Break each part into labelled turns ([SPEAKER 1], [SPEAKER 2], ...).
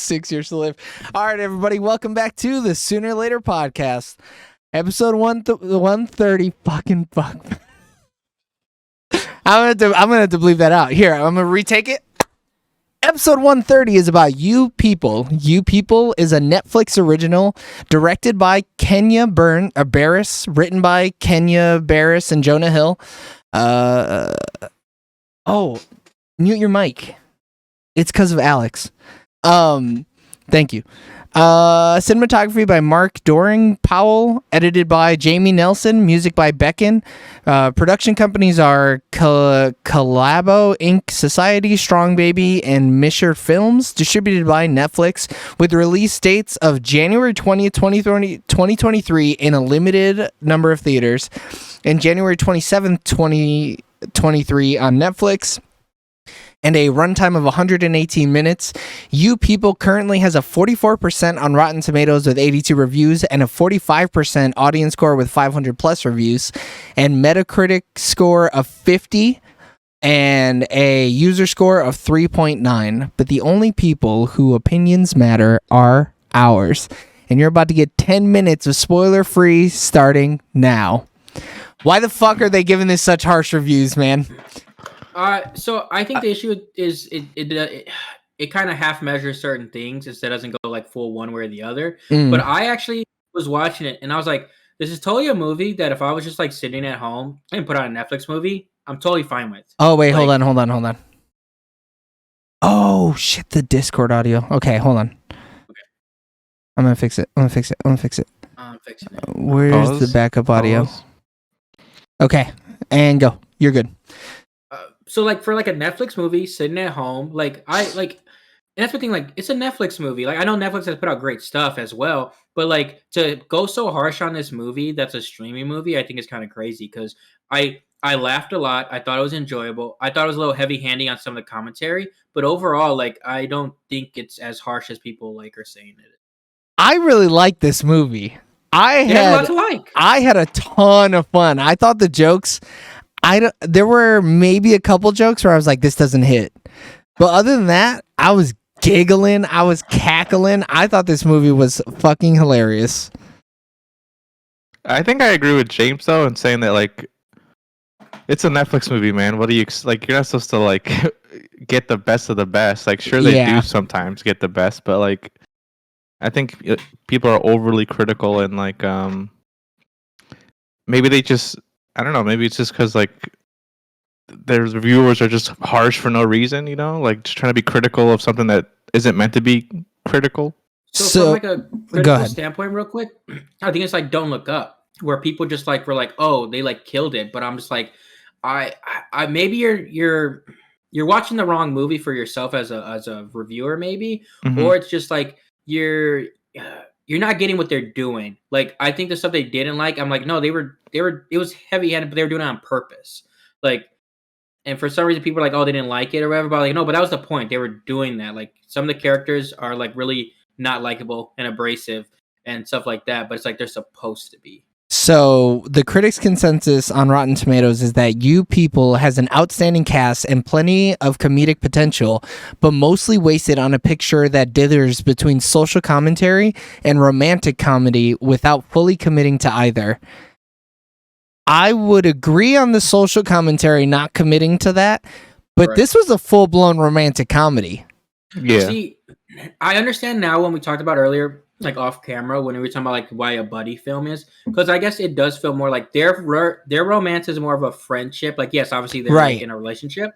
[SPEAKER 1] 6 years to live. All right, everybody, welcome back to the Sooner or Later podcast, episode 130. Fucking fuck. I'm gonna have to bleep that out. Here, I'm gonna retake it. Episode 130 is about You People. You People is a Netflix original directed by Kenya Barris, written by Kenya Barris and Jonah Hill. Oh, mute your mic. It's because of Alex. Thank you. Cinematography by Mark Doring Powell, edited by Jamie Nelson, music by Becken. Production companies are Collabo Inc., Society, Strong Baby, and Misher Films, distributed by Netflix, with release dates of January 20th, 2023 in a limited number of theaters, and January 27th, 2023 on Netflix, and a runtime of 118 minutes. You People currently has a 44% on Rotten Tomatoes with 82 reviews and a 45% audience score with 500 plus reviews, and Metacritic score of 50 and a user score of 3.9. But the only people who opinions matter are ours. And you're about to get 10 minutes of spoiler-free starting now. Why the fuck are they giving this such harsh reviews, man?
[SPEAKER 2] So I think the issue is it kind of half measures certain things. It doesn't go like full one way or the other. But I actually was watching it and I was like, this is totally a movie that if I was just like sitting at home and put on a Netflix movie, I'm totally fine with.
[SPEAKER 1] Oh wait, hold on. Oh shit, the Discord audio. Okay, hold on. Okay. I'm gonna fix it. I'm fixing it. Where's the backup audio? Okay, and go. You're good.
[SPEAKER 2] So like for like a Netflix movie sitting at home, and that's the thing, like it's a Netflix movie. Like I know Netflix has put out great stuff as well, but like to go so harsh on this movie that's a streaming movie, I think is kind of crazy because I laughed a lot. I thought it was enjoyable. I thought it was a little heavy-handed on some of the commentary, but overall, like I don't think it's as harsh as people like are saying it.
[SPEAKER 1] I really like this movie. I had a ton of fun. I thought the jokes. There were maybe a couple jokes where I was like, this doesn't hit. But other than that, I was giggling. I was cackling. I thought this movie was fucking hilarious.
[SPEAKER 3] I think I agree with James, though, in saying that, like, it's a Netflix movie, man. What do you, like, you're not supposed to, like, get the best of the best. Like, sure, they do sometimes get the best, but, like, I think people are overly critical and, like, maybe they just... I don't know, maybe it's just because, like, their reviewers are just harsh for no reason, you know? Like, just trying to be critical of something that isn't meant to be critical.
[SPEAKER 2] So from, like, a critical standpoint, real quick, I think it's, like, Don't Look Up, where people just, like, were like, oh, they, like, killed it. But I'm just like, I maybe you're watching the wrong movie for yourself as a reviewer, maybe. Mm-hmm. Or it's just, like, you're not getting what they're doing. Like, I think the stuff they didn't like, I'm like, no, it was heavy-handed, but they were doing it on purpose. Like, and for some reason, people are like, oh, they didn't like it or whatever. But like, no, but that was the point. They were doing that. Like, some of the characters are like really not likable and abrasive and stuff like that. But it's like they're supposed to be.
[SPEAKER 1] So the critics' consensus on Rotten Tomatoes is that You People has an outstanding cast and plenty of comedic potential, but mostly wasted on a picture that dithers between social commentary and romantic comedy without fully committing to either. I would agree on the social commentary not committing to that, but This was a full-blown romantic comedy.
[SPEAKER 3] Yeah.
[SPEAKER 2] See, I understand now when we talked about earlier, like off camera, when we were talking about like why a buddy film is, because I guess it does feel more like their romance is more of a friendship. Like, yes, obviously they're like in a relationship,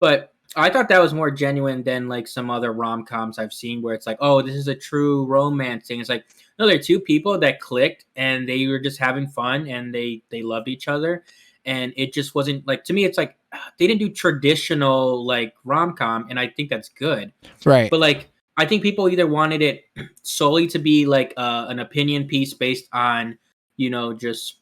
[SPEAKER 2] but I thought that was more genuine than like some other rom-coms I've seen where it's like, oh, this is a true romance thing. It's like, no, they're two people that clicked and they were just having fun and they loved each other. And it just wasn't like, to me, it's like they didn't do traditional like rom-com, and I think that's good.
[SPEAKER 1] Right.
[SPEAKER 2] But like, I think people either wanted it solely to be like an opinion piece based on, you know, just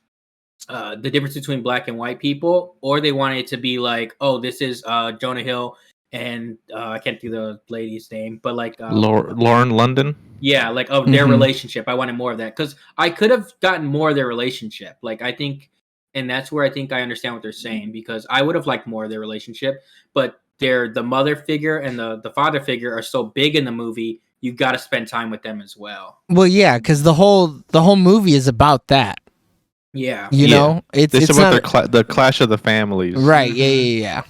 [SPEAKER 2] the difference between black and white people, or they wanted it to be like, oh, this is Jonah Hill and I can't do the lady's name, but like
[SPEAKER 3] Lauren London.
[SPEAKER 2] Yeah, like of their relationship. I wanted more of that because I could have gotten more of their relationship. Like, I think, and that's where I think I understand what they're saying, because I would have liked more of their relationship, but the mother figure and the father figure are so big in the movie you got to spend time with them as well.
[SPEAKER 1] Well, yeah, because the whole movie is about that.
[SPEAKER 2] Yeah,
[SPEAKER 1] you know, it's
[SPEAKER 3] about
[SPEAKER 1] not
[SPEAKER 3] the clash of the families,
[SPEAKER 1] right? Yeah.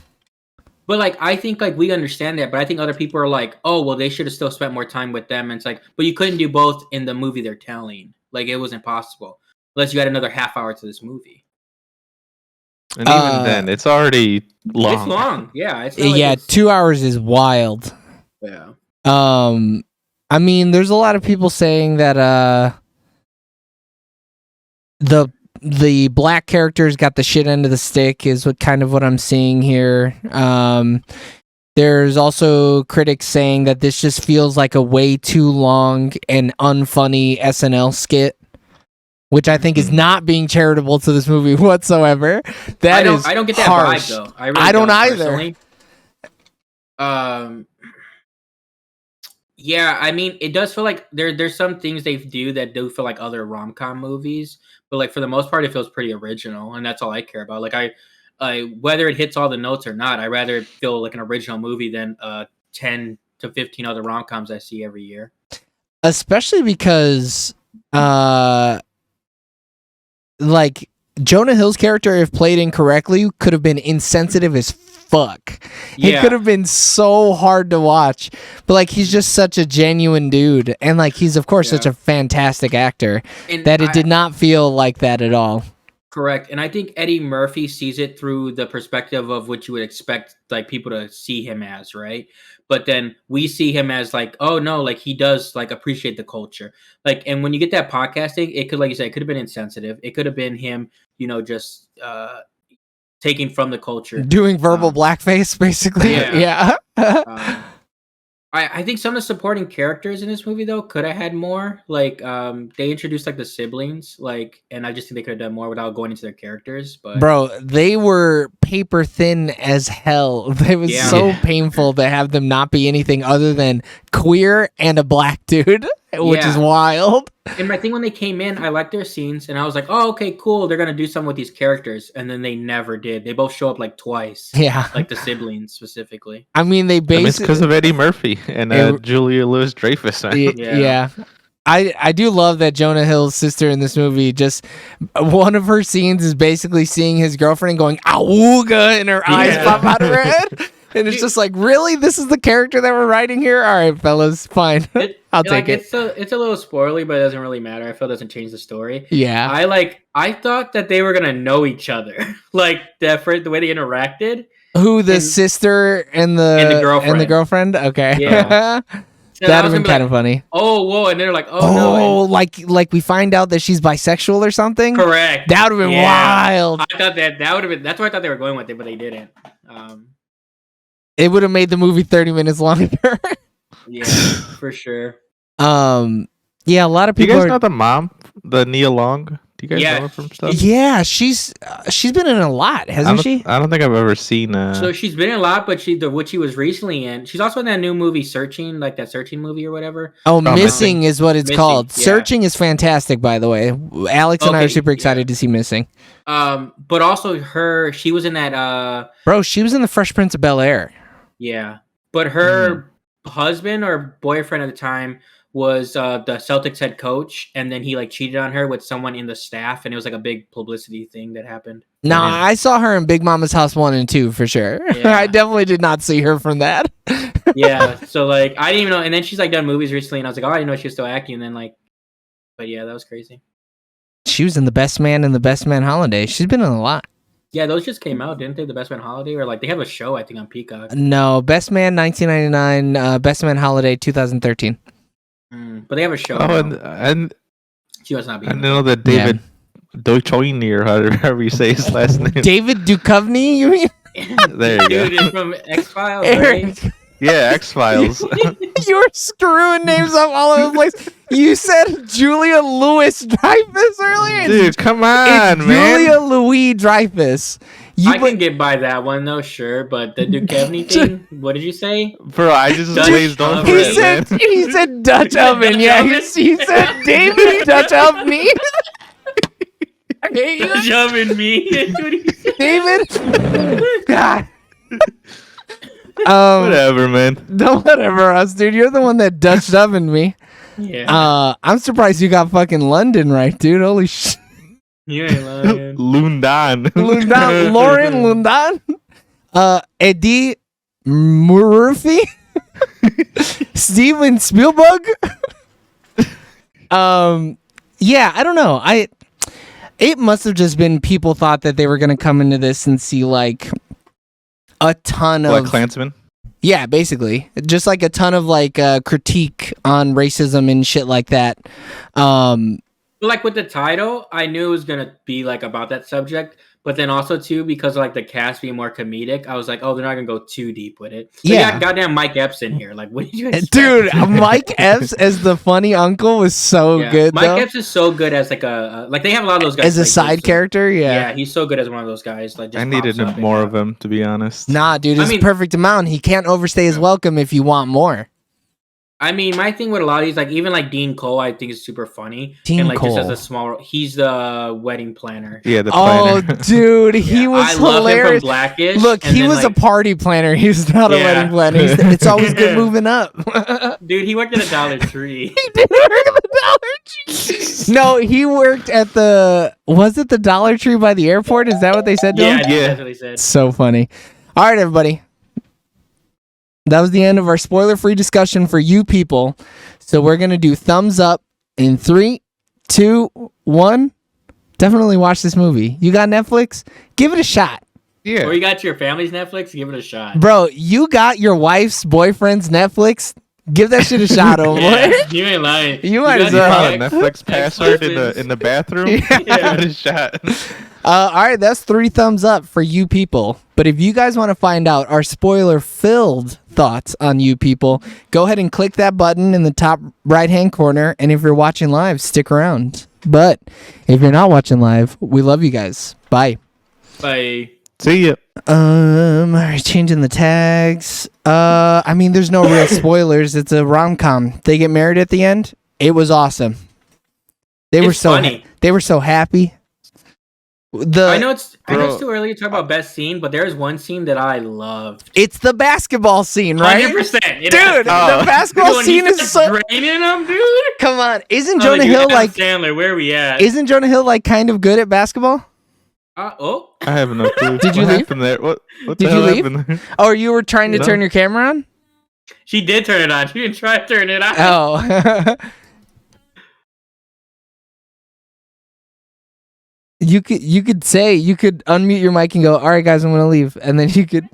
[SPEAKER 2] But like, I think like we understand that, but I think other people are like, oh, well, they should have still spent more time with them. And it's like, but you couldn't do both in the movie they're telling. Like, it was impossible unless you had another half hour to this movie.
[SPEAKER 3] And even then, it's already long.
[SPEAKER 2] It's long, yeah. It's not like
[SPEAKER 1] yeah, 2 hours is wild.
[SPEAKER 2] Yeah.
[SPEAKER 1] I mean, there's a lot of people saying that the black characters got the shit end of the stick is what I'm seeing here. There's also critics saying that this just feels like a way too long and unfunny SNL skit, which I think is not being charitable to this movie whatsoever. I don't
[SPEAKER 2] get that
[SPEAKER 1] harsh.
[SPEAKER 2] vibe though.
[SPEAKER 1] I don't either.
[SPEAKER 2] Yeah, I mean, it does feel like there's some things they do that do feel like other rom-com movies, but like for the most part, it feels pretty original, and that's all I care about. Like I whether it hits all the notes or not, I rather feel like an original movie than 10 to 15 other rom-coms I see every year.
[SPEAKER 1] Especially because, like Jonah Hill's character, if played incorrectly, could have been insensitive as fuck.
[SPEAKER 2] Yeah.
[SPEAKER 1] It could have been so hard to watch, but like he's just such a genuine dude, and like he's of course such a fantastic actor that it did not feel like that at all.
[SPEAKER 2] Correct. And I think Eddie Murphy sees it through the perspective of what you would expect like people to see him as, right? But then we see him as like, oh no, like he does like appreciate the culture. Like, and when you get that podcasting, it could, like you said, it could have been insensitive. It could have been him, just taking from the culture.
[SPEAKER 1] Doing verbal blackface, basically. Yeah.
[SPEAKER 2] I think some of the supporting characters in this movie though could have had more. Like they introduced like the siblings, like, and I just think they could have done more without going into their characters. But
[SPEAKER 1] bro, they were paper thin as hell. It was so painful to have them not be anything other than queer and a black dude, which is wild.
[SPEAKER 2] And my thing when they came in, I liked their scenes, and I was like, oh, okay, cool. They're gonna do something with these characters, and then they never did. They both show up like twice.
[SPEAKER 1] Yeah,
[SPEAKER 2] like the siblings specifically.
[SPEAKER 1] I mean, they basically
[SPEAKER 3] it's because of Eddie Murphy and Julia Louis Dryfus.
[SPEAKER 1] Yeah. I do love that Jonah Hill's sister in this movie, just one of her scenes is basically seeing his girlfriend and going awooga, and her eyes pop out of her head. And it's just like, really? This is the character that we're writing here? All right, fellas, fine. I'll take it.
[SPEAKER 2] It's a little spoilery, but it doesn't really matter. I feel it doesn't change the story.
[SPEAKER 1] Yeah.
[SPEAKER 2] I thought that they were going to know each other. Like, the way they interacted.
[SPEAKER 1] Who, the sister and the girlfriend? Okay.
[SPEAKER 2] Yeah.
[SPEAKER 1] So that would have been kind of funny.
[SPEAKER 2] Oh, whoa. And they're like, oh, no.
[SPEAKER 1] Oh, like we find out that she's bisexual or something?
[SPEAKER 2] Correct.
[SPEAKER 1] That would have been wild.
[SPEAKER 2] I thought that would have been, that's where I thought they were going with it, but they didn't.
[SPEAKER 1] It would have made the movie 30 minutes longer.
[SPEAKER 2] Yeah, for sure.
[SPEAKER 1] Yeah, a lot of people.
[SPEAKER 3] Do you guys know the mom, the Nia Long? Do you guys know her from stuff?
[SPEAKER 1] Yeah, she's been in a lot, hasn't she?
[SPEAKER 3] I don't think I've ever seen.
[SPEAKER 2] So she's been in a lot, but what she was recently in. She's also in that new movie, Searching, like that Searching movie or whatever.
[SPEAKER 1] Oh, Missing is what it's called. Yeah. Searching is fantastic, by the way. Alex and I are super excited to see Missing.
[SPEAKER 2] But also she was in that.
[SPEAKER 1] Bro, she was in the Fresh Prince of Bel-Air.
[SPEAKER 2] Yeah, but her husband or boyfriend at the time was the Celtics head coach, and then he like cheated on her with someone in the staff, and it was like a big publicity thing that happened.
[SPEAKER 1] No, I saw her in Big Mama's House 1 and 2 for sure. Yeah. I definitely did not see her from that.
[SPEAKER 2] Yeah, so like I didn't even know, and then she's like done movies recently, and I was like, oh, I didn't know she was still acting, and then like, but yeah, that was crazy. She
[SPEAKER 1] was in The Best Man and The Best Man Holiday. She's been in a lot.
[SPEAKER 2] Yeah, those just came out, didn't they? The Best Man Holiday, or like they have a show, I think, on Peacock.
[SPEAKER 1] No, Best Man 1999, Best Man Holiday 2013.
[SPEAKER 2] But they have a show.
[SPEAKER 3] Oh, and
[SPEAKER 2] she must not be.
[SPEAKER 3] I know that David Duchovny, or however you say his last name.
[SPEAKER 1] David Duchovny, you mean?
[SPEAKER 3] There you go.
[SPEAKER 2] Dude, from X-Files, right?
[SPEAKER 3] Yeah, X-Files.
[SPEAKER 1] You're screwing names up all over the place. You said Julia Louis Dryfus earlier.
[SPEAKER 3] Dude, come on,
[SPEAKER 1] it's
[SPEAKER 3] man.
[SPEAKER 1] Julia Louis Dryfus.
[SPEAKER 2] I can get by that one though, sure, but the Duchovny thing, what did you say?
[SPEAKER 3] Bro, I just glazed over
[SPEAKER 1] it, man. He said Dutch oven. Yeah, he said David Dutch oven.
[SPEAKER 2] Dutch oven me.
[SPEAKER 1] David. God.
[SPEAKER 3] Whatever, man.
[SPEAKER 1] No, whatever, us, dude. You're the one that Dutch ovened me.
[SPEAKER 2] Yeah.
[SPEAKER 1] I'm surprised you got fucking London right, dude. Holy shit.
[SPEAKER 2] You ain't lying.
[SPEAKER 3] Lundan.
[SPEAKER 1] Lundan, Lauren Lundan. Eddie Murphy. Steven Spielberg. Yeah, I don't know. It must have just been people thought that they were gonna come into this and see like a ton of
[SPEAKER 3] Klansman.
[SPEAKER 1] Yeah, basically, just like a ton of like critique on racism and shit like that.
[SPEAKER 2] Like with the title, I knew it was gonna be like about that subject, but then also too because of, like the cast being more comedic, I was like, oh, they're not gonna go too deep with it. So
[SPEAKER 1] yeah,
[SPEAKER 2] you got goddamn Mike Epps in here. Like, what did you expect?
[SPEAKER 1] Dude, Mike Epps as the funny uncle was so good.
[SPEAKER 2] Mike Epps is so good as like a like they have a lot of those guys
[SPEAKER 1] as a side character. Yeah,
[SPEAKER 2] he's so good as one of those guys. Like, just
[SPEAKER 3] I needed more of him, to be honest.
[SPEAKER 1] Nah, dude, it's perfect amount. He can't overstay his welcome if you want more.
[SPEAKER 2] I mean, my thing with a lot of these, like even like Dean Cole, I think is super funny.
[SPEAKER 1] Dean
[SPEAKER 2] and like
[SPEAKER 1] Cole.
[SPEAKER 2] just as a small, he's the wedding planner.
[SPEAKER 3] Yeah, the planner.
[SPEAKER 1] Oh, dude, he was
[SPEAKER 2] I
[SPEAKER 1] hilarious.
[SPEAKER 2] love him from Blackish.
[SPEAKER 1] Look, he was a party planner. He was not a wedding planner. It's always good moving up.
[SPEAKER 2] Dude, he worked at a Dollar Tree.
[SPEAKER 1] He did work at the Dollar Tree. No, he worked at was it the Dollar Tree by the airport? Is that what they said to him?
[SPEAKER 2] Yeah, that's what he said.
[SPEAKER 1] So funny. All right, everybody. That was the end of our spoiler-free discussion for you people. So we're going to do thumbs up in 3, 2, 1. Definitely watch this movie. You got Netflix? Give it a shot.
[SPEAKER 3] Yeah.
[SPEAKER 2] Or you got your family's Netflix? Give it a shot.
[SPEAKER 1] Bro, you got your wife's boyfriend's Netflix? Give that shit a shot, oh boy.
[SPEAKER 2] You ain't lying.
[SPEAKER 1] You might as well.
[SPEAKER 3] You got a Netflix password in the bathroom? Give it a shot.
[SPEAKER 1] All right, that's 3 thumbs up for you people. But if you guys want to find out our spoiler-filled thoughts on you people, go ahead and click that button in the top right-hand corner. And if you're watching live, stick around. But if you're not watching live, we love you guys. Bye.
[SPEAKER 2] Bye.
[SPEAKER 3] See ya.
[SPEAKER 1] All right, changing the tags. I mean, there's no real spoilers. It's a rom-com. They get married at the end. It was awesome. They were so
[SPEAKER 2] funny.
[SPEAKER 1] They were so happy.
[SPEAKER 2] I know it's too early to talk about best scene, but there's one scene that I loved.
[SPEAKER 1] It's the basketball scene, right?
[SPEAKER 2] 100%.
[SPEAKER 1] Dude, the basketball scene is so
[SPEAKER 2] draining them, dude.
[SPEAKER 1] Come on, isn't Jonah Hill like
[SPEAKER 2] Sandler? Where are we at?
[SPEAKER 1] Isn't Jonah Hill like kind of good at basketball?
[SPEAKER 3] I have no clue.
[SPEAKER 1] Did you
[SPEAKER 3] what
[SPEAKER 1] leave?
[SPEAKER 3] Happened there? What
[SPEAKER 1] Did
[SPEAKER 3] the
[SPEAKER 1] you
[SPEAKER 3] hell
[SPEAKER 1] leave?
[SPEAKER 3] happened there?
[SPEAKER 1] Oh, you were trying to turn your camera on?
[SPEAKER 2] She did turn it on. She didn't try to turn it on.
[SPEAKER 1] Oh. You could unmute your mic and go, all right, guys, I'm going to leave. And then you could.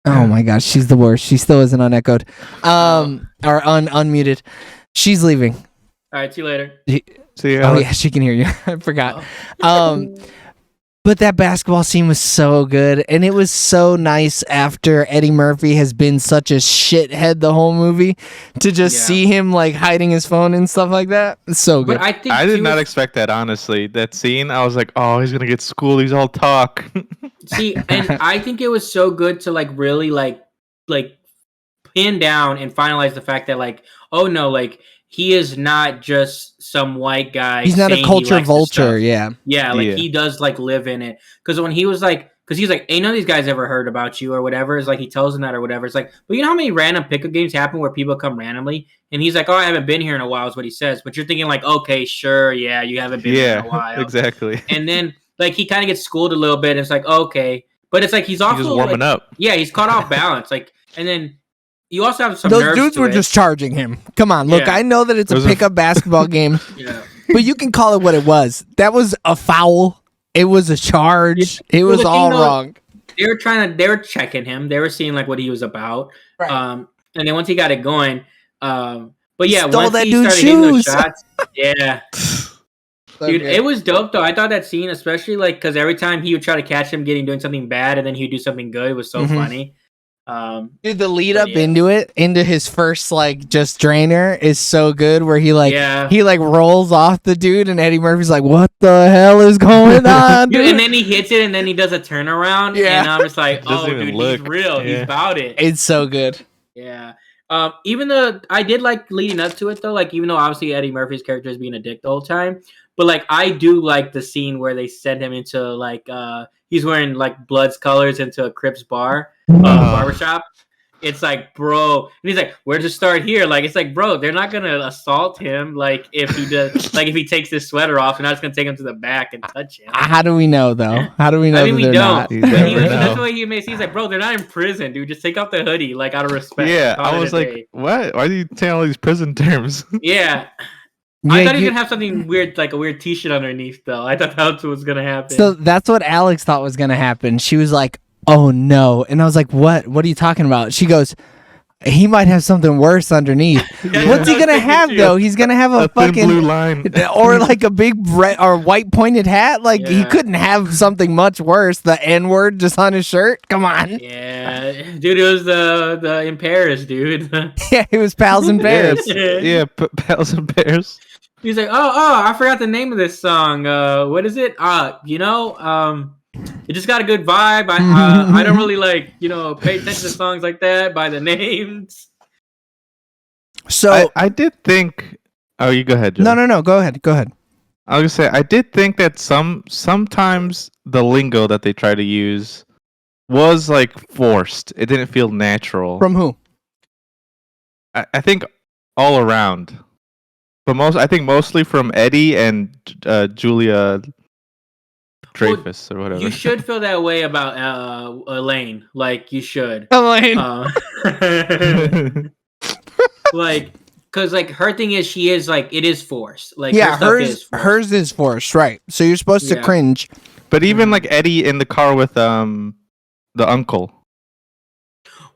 [SPEAKER 1] Oh my gosh, she's the worst. She still isn't unechoed. Or unmuted. She's leaving.
[SPEAKER 2] All right, see you later.
[SPEAKER 3] See ya.
[SPEAKER 1] Oh yeah, she can hear you. I forgot. But that basketball scene was so good, and it was so nice after Eddie Murphy has been such a shithead the whole movie to just see him like hiding his phone and stuff like that. It's so good.
[SPEAKER 2] But
[SPEAKER 3] I did not expect that, honestly. That scene, I was like, oh, he's gonna get schooled. He's all talk.
[SPEAKER 2] See, and I think it was so good to like really like pin down and finalize the fact that like, oh no, like he is not just some white guy.
[SPEAKER 1] He's not a culture vulture. Yeah.
[SPEAKER 2] Yeah. Like he does like live in it. Cause when he was like, cause he's like, ain't none of these guys ever heard about you or whatever. It's like, he tells them that or whatever. It's like, but you know how many random pickup games happen where people come randomly and he's like, oh, I haven't been here in a while is what he says. But you're thinking like, okay, sure. Yeah. You haven't been here in a while.
[SPEAKER 3] Exactly.
[SPEAKER 2] And then like, he kind of gets schooled a little bit. And it's like, okay. But it's like, he's also
[SPEAKER 3] just warming up.
[SPEAKER 2] Yeah. He's caught off balance. Like, and then, you also have some.
[SPEAKER 1] Those dudes were just charging him. Come on, look, I know that it's a pickup basketball game, but you can call it what it was. That was a foul. It was a charge. It was all wrong.
[SPEAKER 2] They were checking him. They were seeing like what he was about.
[SPEAKER 1] Right.
[SPEAKER 2] And then once he got it going, but yeah,
[SPEAKER 1] Stole
[SPEAKER 2] once
[SPEAKER 1] that
[SPEAKER 2] he
[SPEAKER 1] dude's
[SPEAKER 2] started hitting those
[SPEAKER 1] shoes.
[SPEAKER 2] shots, yeah. Dude, it was dope though. I thought that scene, especially like because every time he would try to catch him doing something bad, and then he'd do something good, it was so funny.
[SPEAKER 1] Dude, the lead up into his first like just drainer is so good where he rolls off the dude and Eddie Murphy's like, what the hell is going on, dude?
[SPEAKER 2] And then he hits it and then he does a turnaround and I'm just like, oh dude, he's real. He's about it.
[SPEAKER 1] It's so good.
[SPEAKER 2] Yeah. Even though I did like leading up to it though, like even though obviously Eddie Murphy's character is being a dick the whole time, But like, I do like the scene where they send him into like he's wearing like Blood's colors into a Crips barbershop. It's like, bro, and he's like, where to start here? Like, it's like, bro, they're not gonna assault him. Like, if he does, like, if he takes his sweater off, they're not just gonna take him to the back and touch him.
[SPEAKER 1] How do we know though? How do we know?
[SPEAKER 2] I mean, we don't.
[SPEAKER 1] Not?
[SPEAKER 2] That's the way he makes. He's like, bro, they're not in prison, dude. Just take off the hoodie, like, out of respect.
[SPEAKER 3] Yeah, I was like, what? Why are you saying all these prison terms?
[SPEAKER 2] Yeah. I thought he was gonna have something weird, like a weird T-shirt underneath, though. I thought that's what was gonna happen.
[SPEAKER 1] So that's what Alex thought was gonna happen. She was like, "Oh no," and I was like, "What? What are you talking about?" She goes, "He might have something worse underneath." What's he gonna have though? He's gonna have a fucking
[SPEAKER 3] thin blue line,
[SPEAKER 1] or like a big red or white pointed hat. Like he couldn't have something much worse. The N-word just on his shirt. Come on.
[SPEAKER 2] Yeah, dude, it was the in Paris, dude.
[SPEAKER 1] Yeah, it was Pals in Paris.
[SPEAKER 3] Yeah, Pals in Paris.
[SPEAKER 2] He's like, oh, I forgot the name of this song. What is it? It just got a good vibe. I don't really like, pay attention to songs like that by the names.
[SPEAKER 1] So
[SPEAKER 3] I did think. Oh, you go ahead, Joe.
[SPEAKER 1] No. Go ahead.
[SPEAKER 3] I was gonna say I did think that sometimes the lingo that they try to use was like forced. It didn't feel natural.
[SPEAKER 1] From who?
[SPEAKER 3] I think all around. But I think mostly from Eddie and Julia Dreyfus or whatever.
[SPEAKER 2] You should feel that way about Elaine. Like, you should.
[SPEAKER 1] Elaine.
[SPEAKER 2] Like, because like her thing is she is like it is forced. Like,
[SPEAKER 1] yeah, hers is forced, right? So you're supposed to cringe.
[SPEAKER 3] But even like Eddie in the car with the uncle.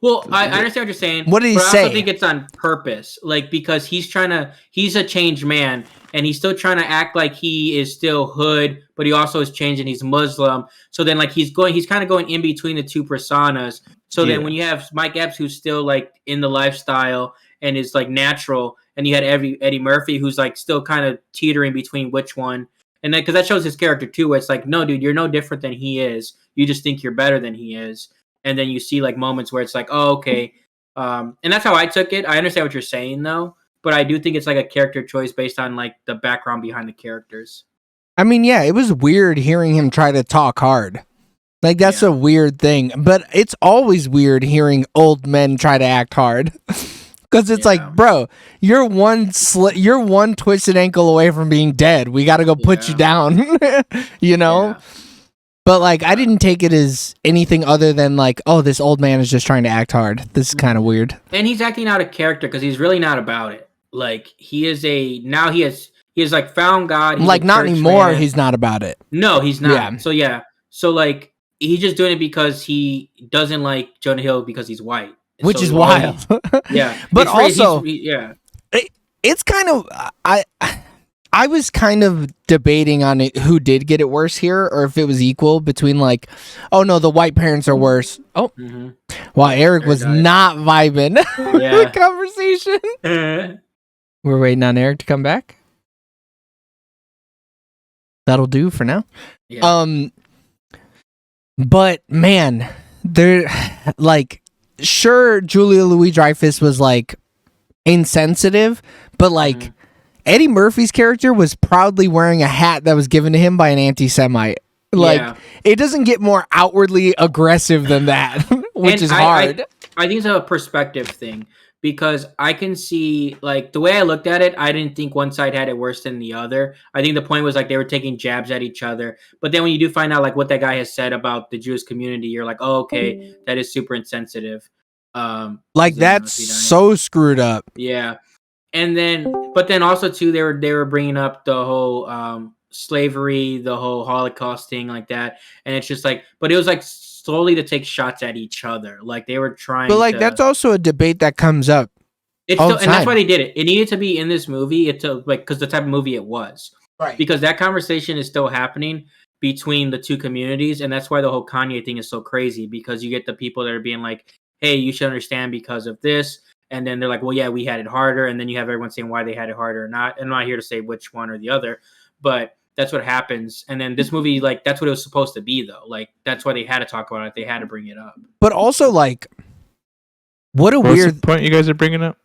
[SPEAKER 2] Well, I understand what you're saying.
[SPEAKER 1] What did he say?
[SPEAKER 2] I also think it's on purpose, like, because he's a changed man, and he's still trying to act like he is still hood, but he also is changed and he's Muslim. So then, like, he's kind of going in between the two personas. So then when you have Mike Epps, who's still like in the lifestyle and is like natural, and you had Eddie Murphy, who's like still kind of teetering between which one, and then because that shows his character too, where it's like, no, dude, you're no different than he is. You just think you're better than he is. And then you see like moments where it's like, oh, okay. And that's how I took it. I understand what you're saying though, but I do think it's like a character choice based on like the background behind the characters.
[SPEAKER 1] I mean, yeah, it was weird hearing him try to talk hard. Like that's a weird thing, but it's always weird hearing old men try to act hard. Cause it's like, bro, you're one twisted ankle away from being dead. We got to go put you down,
[SPEAKER 2] Yeah.
[SPEAKER 1] But, like, I didn't take it as anything other than, like, oh, this old man is just trying to act hard. This is kind of weird.
[SPEAKER 2] And he's acting out of character because he's really not about it. Like, he has, like, found God. He's
[SPEAKER 1] like, not anymore, man. He's not about it.
[SPEAKER 2] No, he's not.
[SPEAKER 1] Yeah.
[SPEAKER 2] So, yeah. So, like, he's just doing it because he doesn't like Jonah Hill because he's white.
[SPEAKER 1] Which is wild.
[SPEAKER 2] Yeah.
[SPEAKER 1] But also, it's kind of... I was kind of debating on it, who did get it worse here, or if it was equal between like, oh no, the white parents are worse. Oh, while Eric was not vibing the conversation. We're waiting on Eric to come back. That'll do for now.
[SPEAKER 2] Yeah.
[SPEAKER 1] But man, they're like, sure, Julia Louis Dryfus was like insensitive, but like. Eddie Murphy's character was proudly wearing a hat that was given to him by an anti-Semite. Like, it doesn't get more outwardly aggressive than that, which is hard.
[SPEAKER 2] I think it's a perspective thing, because I can see, like, the way I looked at it, I didn't think one side had it worse than the other. I think the point was, like, they were taking jabs at each other. But then when you do find out, like, what that guy has said about the Jewish community, you're like, oh, okay, that is super insensitive.
[SPEAKER 1] Like, that's so screwed up.
[SPEAKER 2] Yeah. And then, but then also too, they were bringing up the whole slavery, the whole Holocaust thing like that, and it's just like, but it was like slowly to take shots at each other, like they were trying.
[SPEAKER 1] But like that's also a debate that comes up.
[SPEAKER 2] And that's why they did it. It needed to be in this movie. Because the type of movie it was,
[SPEAKER 1] right? Because
[SPEAKER 2] that conversation is still happening between the two communities, and that's why the whole Kanye thing is so crazy, because you get the people that are being like, "Hey, you should understand because of this." And then they're like, well, yeah, we had it harder. And then you have everyone saying why they had it harder or not. And I'm not here to say which one or the other, but that's what happens. And then this movie, like, that's what it was supposed to be, though. Like, that's why they had to talk about it. They had to bring it up.
[SPEAKER 1] But also, like, what
[SPEAKER 3] What's
[SPEAKER 1] weird
[SPEAKER 3] the point you guys are bringing up?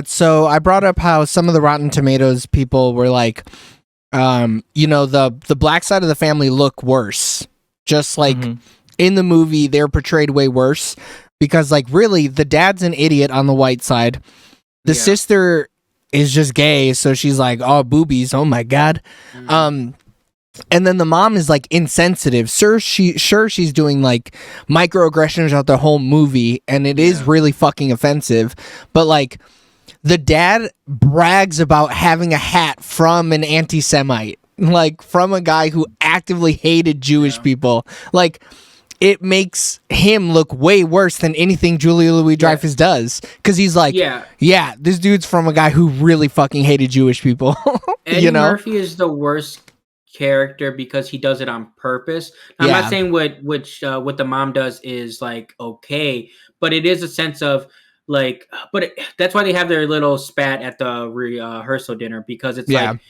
[SPEAKER 1] So I brought up how some of the Rotten Tomatoes people were like, the black side of the family look worse. Just like in the movie, they're portrayed way worse because, like, really, the dad's an idiot on the white side. The sister is just gay, so she's like, oh, boobies, oh my god. And then the mom is like insensitive. She's doing like microaggressions throughout the whole movie, and it is really fucking offensive. But like, the dad brags about having a hat from an anti-Semite, like from a guy who actively hated Jewish people. Like, it makes him look way worse than anything Julia Louis Dryfus does, because he's like, this dude's from a guy who really fucking hated Jewish people.
[SPEAKER 2] Eddie Murphy is the worst character because he does it on purpose. Now, I'm not saying what the mom does is like okay, but it is a sense of like, that's why they have their little spat at the rehearsal dinner, because it's like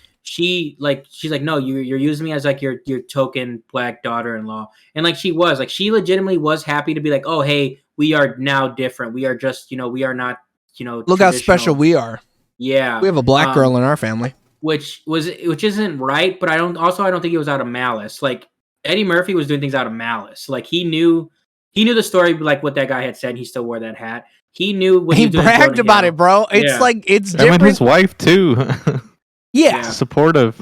[SPEAKER 2] she's like, no, you're using me as like your token black daughter-in-law, and like she legitimately was happy to be like, oh hey, we are now different, we are just we are not
[SPEAKER 1] look how special we are. We have a black girl in our family. Which
[SPEAKER 2] isn't right, but I don't think it was out of malice. Like, Eddie Murphy was doing things out of malice. Like, he knew the story, like what that guy had said, and he still wore that hat. He knew what he
[SPEAKER 1] bragged about it, bro. It's like, it's different.
[SPEAKER 3] And his wife too. Supportive.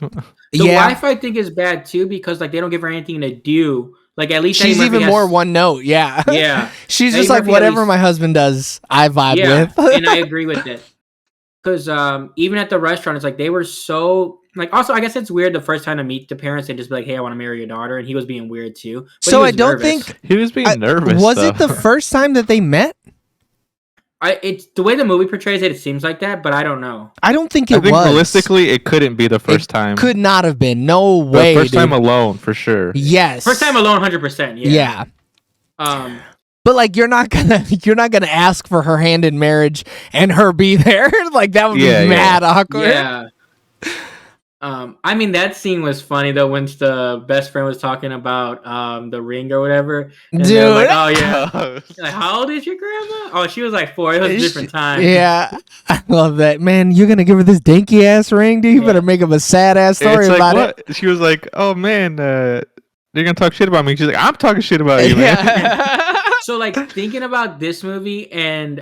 [SPEAKER 2] The wife, I think, is bad too, because like they don't give her anything to do. Like, at least
[SPEAKER 1] she's even more one note. Yeah. She's just like, whatever my husband does, I vibe with.
[SPEAKER 2] And I agree with it. Because even at the restaurant, it's like they were so like. Also, I guess it's weird the first time to meet the parents and just be like, "Hey, I want to marry your daughter," and he was being weird too. But
[SPEAKER 1] so I don't think
[SPEAKER 3] he was being nervous.
[SPEAKER 1] Was it the first time that they met?
[SPEAKER 2] It's the way the movie portrays it. It seems like that, but I don't know.
[SPEAKER 1] I don't think it was.
[SPEAKER 3] Realistically, it couldn't be the first time.
[SPEAKER 1] Could not have been. No way.
[SPEAKER 3] The first time alone, for sure.
[SPEAKER 1] Yes.
[SPEAKER 2] First time alone, 100%.
[SPEAKER 1] Yeah. But like, you're not gonna ask for her hand in marriage and her be there. Like, that would be mad awkward.
[SPEAKER 2] Yeah. I mean, that scene was funny though, when the best friend was talking about the ring or whatever. And
[SPEAKER 1] dude,
[SPEAKER 2] like, oh yeah. Like, how old is your grandma? Oh, she was like 4. It was a different time.
[SPEAKER 1] Yeah, I love that, man. You're gonna give her this dinky ass ring, dude. You better make up a sad ass story about it.
[SPEAKER 3] She was like, "Oh man, they're gonna talk shit about me." She's like, "I'm talking shit about you, man."
[SPEAKER 2] So like, thinking about this movie and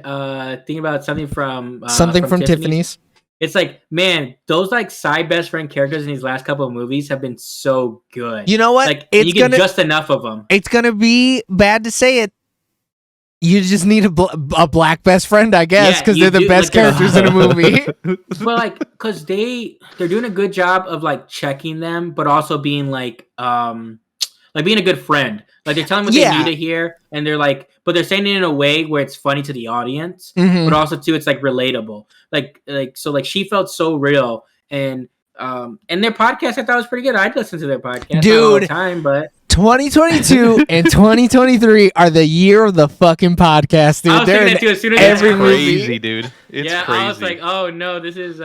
[SPEAKER 2] thinking about something from
[SPEAKER 1] Tiffany's.
[SPEAKER 2] It's like, man, those like side best friend characters in these last couple of movies have been so good.
[SPEAKER 1] You know what?
[SPEAKER 2] Like, you get just enough of them.
[SPEAKER 1] It's gonna be bad to say it. You just need a black best friend, I guess, because they're the best characters in a movie.
[SPEAKER 2] But like, because they're doing a good job of like checking them, but also being like being a good friend. Like, they're telling what they need to hear, and they're like, but they're saying it in a way where it's funny to the audience, but also too, it's like relatable. So she felt so real, and their podcast I thought was pretty good. I'd listen to their podcast, dude, all the time, but
[SPEAKER 1] 2022 and 2023 are the year of the fucking podcast, dude.
[SPEAKER 2] I was thinking that too, as soon as
[SPEAKER 3] every crazy, dude. It's crazy.
[SPEAKER 2] I was like, oh no, this is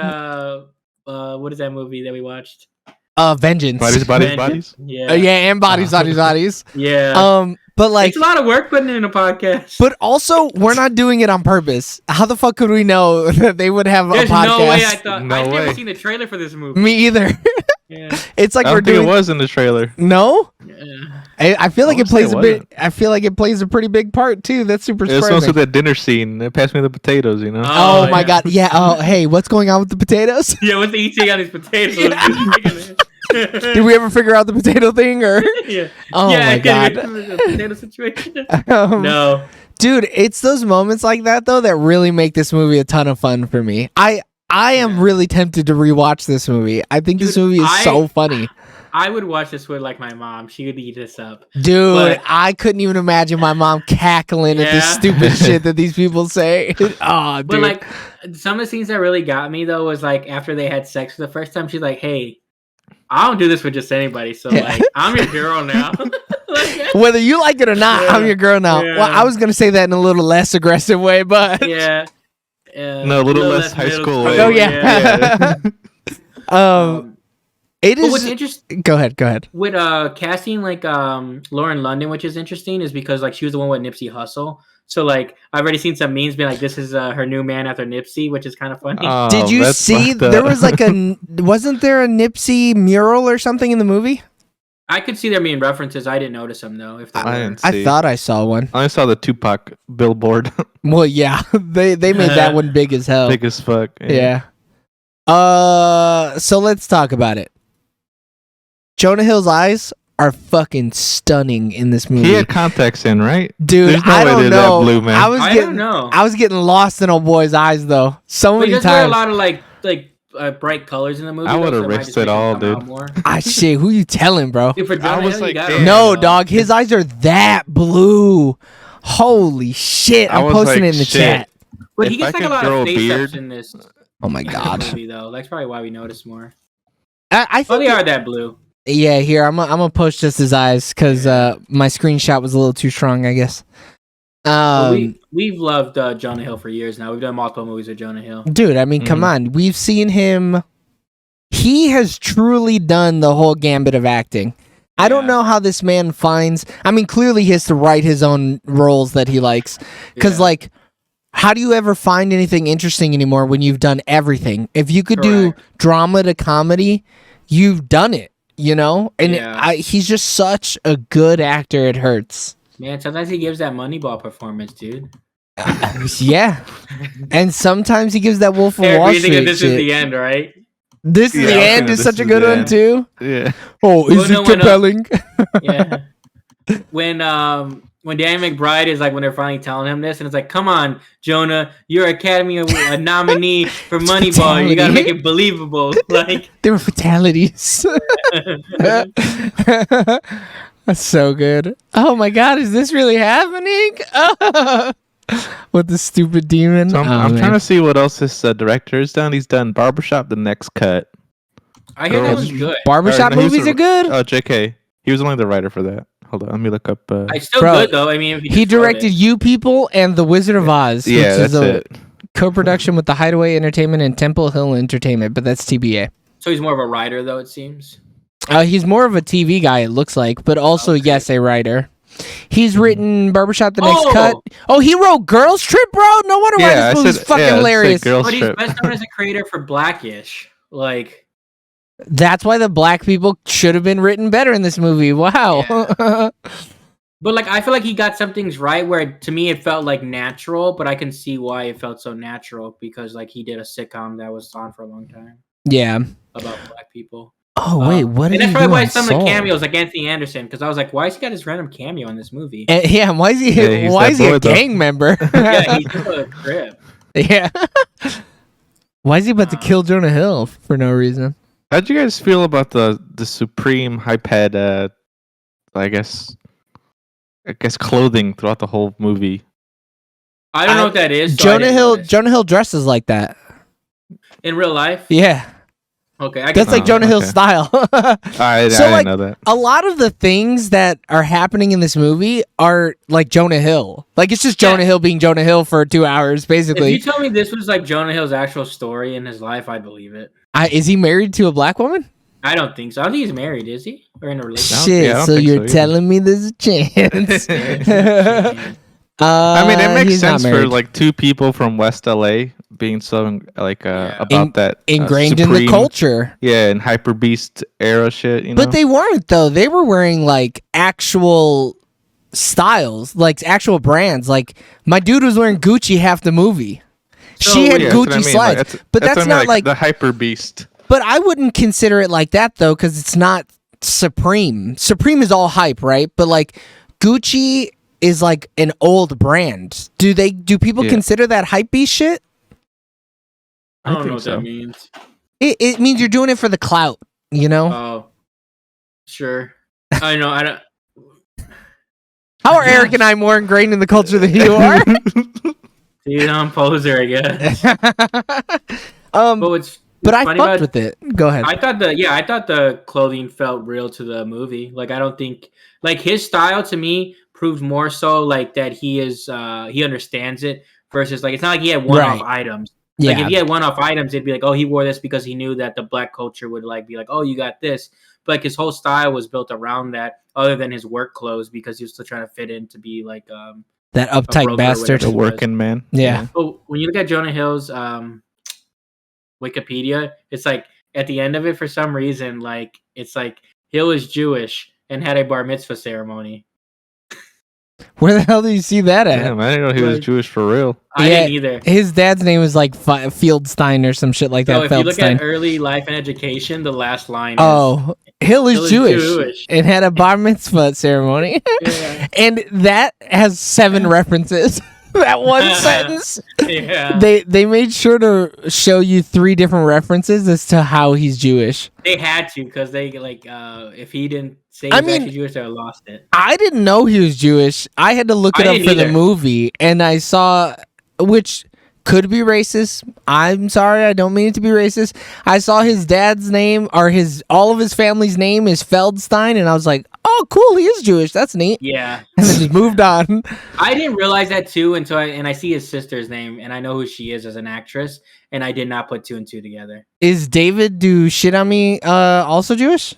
[SPEAKER 2] what is that movie that we watched?
[SPEAKER 1] Vengeance.
[SPEAKER 3] Bodies.
[SPEAKER 2] Yeah.
[SPEAKER 1] And bodies.
[SPEAKER 2] Yeah.
[SPEAKER 1] But like,
[SPEAKER 2] it's a lot of work putting in a podcast.
[SPEAKER 1] But also, we're not doing it on purpose. How the fuck could we know that they would have
[SPEAKER 2] There's
[SPEAKER 1] a podcast?
[SPEAKER 2] No way. I've never seen the trailer for this movie.
[SPEAKER 1] Me either.
[SPEAKER 2] Yeah.
[SPEAKER 1] It's like
[SPEAKER 3] I don't think it was in the trailer.
[SPEAKER 1] No. Yeah. I feel like it plays a bit. I feel like it plays a pretty big part too. That's super.
[SPEAKER 3] It's also that dinner scene. They passed me the potatoes, you know.
[SPEAKER 1] Oh my god. Yeah. Oh, hey, what's going on with the potatoes?
[SPEAKER 2] Yeah, what's he eating on these potatoes?
[SPEAKER 1] Did we ever figure out the potato thing, or?
[SPEAKER 2] Yeah.
[SPEAKER 1] Oh my god.
[SPEAKER 2] The potato situation. No.
[SPEAKER 1] Dude, it's those moments like that though that really make this movie a ton of fun for me. I am really tempted to rewatch this movie. I think this movie is so funny.
[SPEAKER 2] I would watch this with like my mom. She would eat this up.
[SPEAKER 1] Dude, but I couldn't even imagine my mom cackling at this stupid shit that these people say. Oh, dude.
[SPEAKER 2] But like, some of the scenes that really got me though was like after they had sex for the first time, she's like, "Hey, I don't do this with just anybody. So like, I'm your girl now."
[SPEAKER 1] Whether you like it or not, I'm your girl now. Yeah. Well, I was gonna say that in a little less aggressive way, but
[SPEAKER 2] yeah.
[SPEAKER 3] No, a little less high school way.
[SPEAKER 1] Oh yeah. It is.
[SPEAKER 2] What's interesting?
[SPEAKER 1] Go ahead.
[SPEAKER 2] With casting like Lauren London, which is interesting, is because like she was the one with Nipsey Hussle. So like I've already seen some memes being like, this is her new man after Nipsey, which is kind of funny.
[SPEAKER 3] Oh,
[SPEAKER 1] Did you see there was like wasn't there a Nipsey mural or something in the movie?
[SPEAKER 2] I could see there being references. I didn't notice them though. If they were.
[SPEAKER 1] I thought I saw one.
[SPEAKER 3] I saw the Tupac billboard.
[SPEAKER 1] Well, yeah, they made that one big as hell.
[SPEAKER 3] Big as fuck.
[SPEAKER 1] Yeah. So let's talk about it. Jonah Hill's eyes are fucking stunning in this movie.
[SPEAKER 3] He had contacts in, right?
[SPEAKER 1] Dude,
[SPEAKER 3] There's no
[SPEAKER 1] I
[SPEAKER 3] way
[SPEAKER 1] don't
[SPEAKER 3] they're
[SPEAKER 1] know.
[SPEAKER 3] that blue, man.
[SPEAKER 2] I don't know.
[SPEAKER 1] I was getting lost in old boy's eyes though. So many
[SPEAKER 2] He does wear a
[SPEAKER 1] times.
[SPEAKER 2] lot of like bright colors in the movie.
[SPEAKER 3] I would
[SPEAKER 2] though,
[SPEAKER 3] have
[SPEAKER 2] so it might
[SPEAKER 3] risked
[SPEAKER 2] just
[SPEAKER 3] it
[SPEAKER 2] make him
[SPEAKER 3] all,
[SPEAKER 2] come out
[SPEAKER 3] dude.
[SPEAKER 2] more.
[SPEAKER 1] Shit, who you telling, bro?
[SPEAKER 2] Dude, for Jonah
[SPEAKER 3] I was
[SPEAKER 2] Hill,
[SPEAKER 3] like,
[SPEAKER 2] you gotta
[SPEAKER 3] damn.
[SPEAKER 2] risk
[SPEAKER 1] No,
[SPEAKER 2] it all.
[SPEAKER 1] dog. His eyes are that blue. Holy shit!
[SPEAKER 3] I
[SPEAKER 1] I'm
[SPEAKER 3] was
[SPEAKER 1] posting
[SPEAKER 3] like,
[SPEAKER 1] it in the
[SPEAKER 3] shit.
[SPEAKER 1] chat.
[SPEAKER 2] But he
[SPEAKER 3] If I
[SPEAKER 2] gets like a
[SPEAKER 3] could
[SPEAKER 2] lot
[SPEAKER 3] grow
[SPEAKER 2] of
[SPEAKER 3] a
[SPEAKER 2] face ups
[SPEAKER 3] beard-
[SPEAKER 2] in this
[SPEAKER 1] Oh my god.
[SPEAKER 2] movie though. That's probably why we notice more.
[SPEAKER 1] I
[SPEAKER 2] Oh,
[SPEAKER 1] think
[SPEAKER 2] they are that blue.
[SPEAKER 1] Yeah, here I'm gonna push just his eyes because my screenshot was a little too strong, I guess.
[SPEAKER 2] We've loved Jonah Hill for years now. We've done multiple movies with Jonah Hill.
[SPEAKER 1] Dude, I mean, come on, we've seen him. He has truly done the whole gambit of acting. I don't
[SPEAKER 2] Yeah.
[SPEAKER 1] know how this man finds. I mean, clearly he has to write his own roles that he likes. Because,
[SPEAKER 2] Yeah.
[SPEAKER 1] like, how do you ever find anything interesting anymore when you've done everything? If you could do drama to comedy, you've done it. You know, and
[SPEAKER 2] Yeah.
[SPEAKER 1] he's just such a good actor. It hurts.
[SPEAKER 2] Man, sometimes he gives that Moneyball performance, dude.
[SPEAKER 1] Yeah, and sometimes he gives that Wolf of
[SPEAKER 2] Eric,
[SPEAKER 1] Wall
[SPEAKER 2] you think
[SPEAKER 1] Street
[SPEAKER 2] this
[SPEAKER 1] shit.
[SPEAKER 2] is the end, right?
[SPEAKER 1] This is
[SPEAKER 3] Yeah,
[SPEAKER 1] the
[SPEAKER 3] I was
[SPEAKER 1] end
[SPEAKER 3] thinking
[SPEAKER 1] is
[SPEAKER 3] this
[SPEAKER 1] such a
[SPEAKER 3] is
[SPEAKER 1] good
[SPEAKER 3] the
[SPEAKER 1] one
[SPEAKER 3] end.
[SPEAKER 1] too.
[SPEAKER 3] Yeah.
[SPEAKER 1] Oh, is
[SPEAKER 2] Well,
[SPEAKER 1] it
[SPEAKER 2] no,
[SPEAKER 1] compelling?
[SPEAKER 2] Yeah. When Danny McBride is like when they're finally telling him this, and it's like, come on, Jonah, you're Academy Award nominee for Moneyball. You gotta make it believable. Like
[SPEAKER 1] There were fatalities. That's so good. Oh my god, is this really happening? With the stupid demon.
[SPEAKER 3] So I'm trying to see what else this director has done. He's done Barbershop, The Next Cut.
[SPEAKER 2] I hear that was good.
[SPEAKER 1] Barbershop
[SPEAKER 3] Or, no, he was
[SPEAKER 1] movies
[SPEAKER 3] a-
[SPEAKER 1] are good.
[SPEAKER 3] Oh, JK. He was only the writer for that. Hold on, let me look up.
[SPEAKER 2] It's still
[SPEAKER 1] Bro,
[SPEAKER 2] good though. I mean, if
[SPEAKER 1] He
[SPEAKER 2] just wrote
[SPEAKER 1] directed
[SPEAKER 2] it.
[SPEAKER 1] You People and The Wizard of Oz,
[SPEAKER 3] yeah,
[SPEAKER 1] which is
[SPEAKER 3] that's
[SPEAKER 1] a
[SPEAKER 3] it.
[SPEAKER 1] co-production with the Hideaway Entertainment and Temple Hill Entertainment, but that's TBA.
[SPEAKER 2] So he's more of a writer, though. It seems.
[SPEAKER 1] He's more of a TV guy, it looks like, but also,
[SPEAKER 2] Okay.
[SPEAKER 1] yes, a writer. He's written Barbershop, The Next
[SPEAKER 2] Oh!
[SPEAKER 1] Cut. Oh, he wrote Girls Trip, bro? No wonder why
[SPEAKER 3] Yeah,
[SPEAKER 1] this
[SPEAKER 3] I
[SPEAKER 1] movie's
[SPEAKER 3] said-
[SPEAKER 1] fucking
[SPEAKER 3] yeah, I said
[SPEAKER 1] hilarious.
[SPEAKER 3] Girls
[SPEAKER 2] But he's
[SPEAKER 3] Trip.
[SPEAKER 2] best known as a creator for Blackish. Like,
[SPEAKER 1] That's why the black people should have been written better in this movie. Wow.
[SPEAKER 2] but like, I feel like he got some things right. Where to me, it felt like natural, but I can see why it felt so natural because like he did a sitcom that was on for a long time
[SPEAKER 1] Yeah.
[SPEAKER 2] about black people.
[SPEAKER 1] Oh, wait, what
[SPEAKER 2] And
[SPEAKER 1] did
[SPEAKER 2] that's
[SPEAKER 1] he
[SPEAKER 2] probably
[SPEAKER 1] do
[SPEAKER 2] why
[SPEAKER 1] on
[SPEAKER 2] some of the
[SPEAKER 1] Saul?
[SPEAKER 2] cameos, like Anthony Anderson, because I was like, why has he got this random cameo in this movie?
[SPEAKER 1] Yeah, why is he,
[SPEAKER 3] Yeah, he's
[SPEAKER 1] why
[SPEAKER 3] that
[SPEAKER 1] is he a
[SPEAKER 3] boy, though.
[SPEAKER 1] gang member?
[SPEAKER 2] Yeah, he's just a crib.
[SPEAKER 1] Yeah. Why is he about to kill Jonah Hill for no reason?
[SPEAKER 3] How'd you guys feel about the Supreme hyped? I guess clothing throughout the whole movie.
[SPEAKER 2] I don't know what that is. so I
[SPEAKER 1] Jonah
[SPEAKER 2] didn't
[SPEAKER 1] Hill.
[SPEAKER 2] notice.
[SPEAKER 1] Jonah Hill dresses like that.
[SPEAKER 2] In real life?
[SPEAKER 1] Yeah,
[SPEAKER 2] Okay, I
[SPEAKER 1] that's
[SPEAKER 2] guess
[SPEAKER 1] like Jonah Hill's
[SPEAKER 3] okay.
[SPEAKER 1] style.
[SPEAKER 3] I
[SPEAKER 1] So,
[SPEAKER 3] didn't
[SPEAKER 1] like,
[SPEAKER 3] know that.
[SPEAKER 1] A lot of the things that are happening in this movie are like Jonah Hill. Like it's just Jonah
[SPEAKER 2] Yeah.
[SPEAKER 1] Hill being Jonah Hill for 2 hours,
[SPEAKER 2] If
[SPEAKER 1] basically.
[SPEAKER 2] you tell me this was like Jonah Hill's actual story in his life, I'd believe it.
[SPEAKER 1] Is he married to a black woman?
[SPEAKER 2] I don't think so. I don't think he's married, is he? Or in a relationship?
[SPEAKER 1] Shit,
[SPEAKER 3] yeah, I don't
[SPEAKER 1] so
[SPEAKER 3] think
[SPEAKER 1] you're
[SPEAKER 3] so either.
[SPEAKER 1] telling me there's a chance.
[SPEAKER 3] I mean, it makes
[SPEAKER 1] he's not
[SPEAKER 3] sense for
[SPEAKER 1] married.
[SPEAKER 3] like two people from West LA being so like about that
[SPEAKER 1] ingrained in the
[SPEAKER 3] Supreme-
[SPEAKER 1] culture.
[SPEAKER 3] Yeah, and Hyper Beast era shit. You know,
[SPEAKER 1] But they weren't though. They were wearing like actual styles, like actual brands. Like my dude was wearing Gucci half the movie. She had
[SPEAKER 3] Yeah, that's what
[SPEAKER 1] Gucci
[SPEAKER 3] I mean,
[SPEAKER 1] slides, but
[SPEAKER 3] what I
[SPEAKER 1] that's
[SPEAKER 3] mean,
[SPEAKER 1] not like.
[SPEAKER 3] the Hyper Beast.
[SPEAKER 1] But I wouldn't consider it like that though, because it's not Supreme. Supreme is all hype, right? But like Gucci is like an old brand. Do people
[SPEAKER 3] Yeah.
[SPEAKER 1] consider that hype beast shit?
[SPEAKER 2] I don't know
[SPEAKER 3] think
[SPEAKER 2] what
[SPEAKER 3] so.
[SPEAKER 2] that means.
[SPEAKER 1] It means you're doing it for the clout, you know?
[SPEAKER 2] Oh, sure. I know. I don't.
[SPEAKER 1] How are Eric and I more ingrained in the culture than you are?
[SPEAKER 2] Dude, I'm poser, I guess. But what's
[SPEAKER 1] but I
[SPEAKER 2] funny
[SPEAKER 1] fucked
[SPEAKER 2] about-
[SPEAKER 1] with it. Go ahead.
[SPEAKER 2] I thought the clothing felt real to the movie. Like I don't think like his style to me proved more so like that he understands it versus like it's not like he had one-off
[SPEAKER 1] Right.
[SPEAKER 2] items. Like
[SPEAKER 1] Yeah.
[SPEAKER 2] if he had one-off items, it'd be like, oh, he wore this because he knew that the black culture would like be like, oh, you got this. But like his whole style was built around that, other than his work clothes, because he was still trying to fit in to be like
[SPEAKER 1] that
[SPEAKER 2] a
[SPEAKER 1] uptight
[SPEAKER 2] broker or
[SPEAKER 1] bastard.
[SPEAKER 3] The
[SPEAKER 2] whatever he was.
[SPEAKER 3] working man.
[SPEAKER 1] Yeah.
[SPEAKER 2] Oh, when you look at Jonah Hill's Wikipedia, it's like at the end of it, for some reason, like it's like Hill is Jewish and had a bar mitzvah ceremony.
[SPEAKER 1] Where the hell did you see that at?
[SPEAKER 3] Damn, I didn't know he was
[SPEAKER 2] Like-
[SPEAKER 3] Jewish for real.
[SPEAKER 2] I
[SPEAKER 1] Yeah,
[SPEAKER 2] didn't either.
[SPEAKER 1] His dad's name was like Fieldstein or some shit like
[SPEAKER 2] So
[SPEAKER 1] that.
[SPEAKER 2] if you look
[SPEAKER 1] Feldstein.
[SPEAKER 2] at early life and education, the last line is
[SPEAKER 1] Oh, Hill is
[SPEAKER 2] Hill is
[SPEAKER 1] Jewish,
[SPEAKER 2] Jewish.
[SPEAKER 1] and had a bar mitzvah ceremony.
[SPEAKER 2] Yeah.
[SPEAKER 1] And that has 7 references. That one sentence.
[SPEAKER 2] Yeah.
[SPEAKER 1] They made sure to show you 3 different references as to how he's Jewish.
[SPEAKER 2] They had to, because they like if he didn't say
[SPEAKER 1] I
[SPEAKER 2] he's
[SPEAKER 1] mean-
[SPEAKER 2] actually Jewish, they would have lost it.
[SPEAKER 1] I didn't know he was Jewish. I had to look it
[SPEAKER 2] I
[SPEAKER 1] up
[SPEAKER 2] didn't
[SPEAKER 1] for the
[SPEAKER 2] either.
[SPEAKER 1] movie, and I saw, which could be racist. I'm sorry, I don't mean it to be racist. I saw his dad's name, or all of his family's name is Feldstein, and I was like, oh, cool, he is Jewish. That's neat.
[SPEAKER 2] Yeah.
[SPEAKER 1] And then just moved on.
[SPEAKER 2] I didn't realize that too until I see his sister's name and I know who she is as an actress, and I did not put 2 and 2 together.
[SPEAKER 1] Is David Do Shit on Me also Jewish?